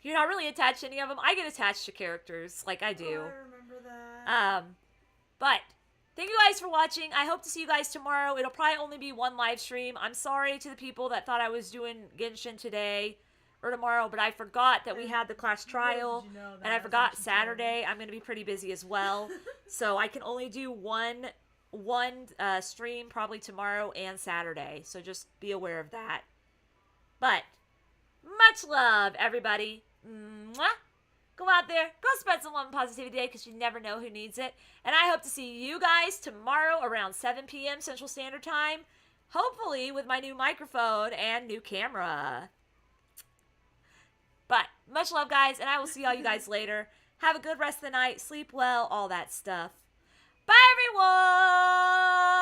You're not really attached to any of them. I get attached to characters, like I do.
Oh, I remember that.
But thank you guys for watching. I hope to see you guys tomorrow. It'll probably only be one live stream. I'm sorry to the people that thought I was doing Genshin today or tomorrow, but I forgot that we had the class trial, and I forgot Saturday. I'm going to be pretty busy as well, so I can only do one stream probably tomorrow and Saturday, so just be aware of that. But much love, everybody. Mwah! Go out out there, go spread some love and positivity today because you never know who needs it. And I hope to see you guys tomorrow around 7 p.m. Central Standard Time. Hopefully with my new microphone and new camera. But much love, guys, and I will see all you guys later. Have a good rest of the night. Sleep well, all that stuff.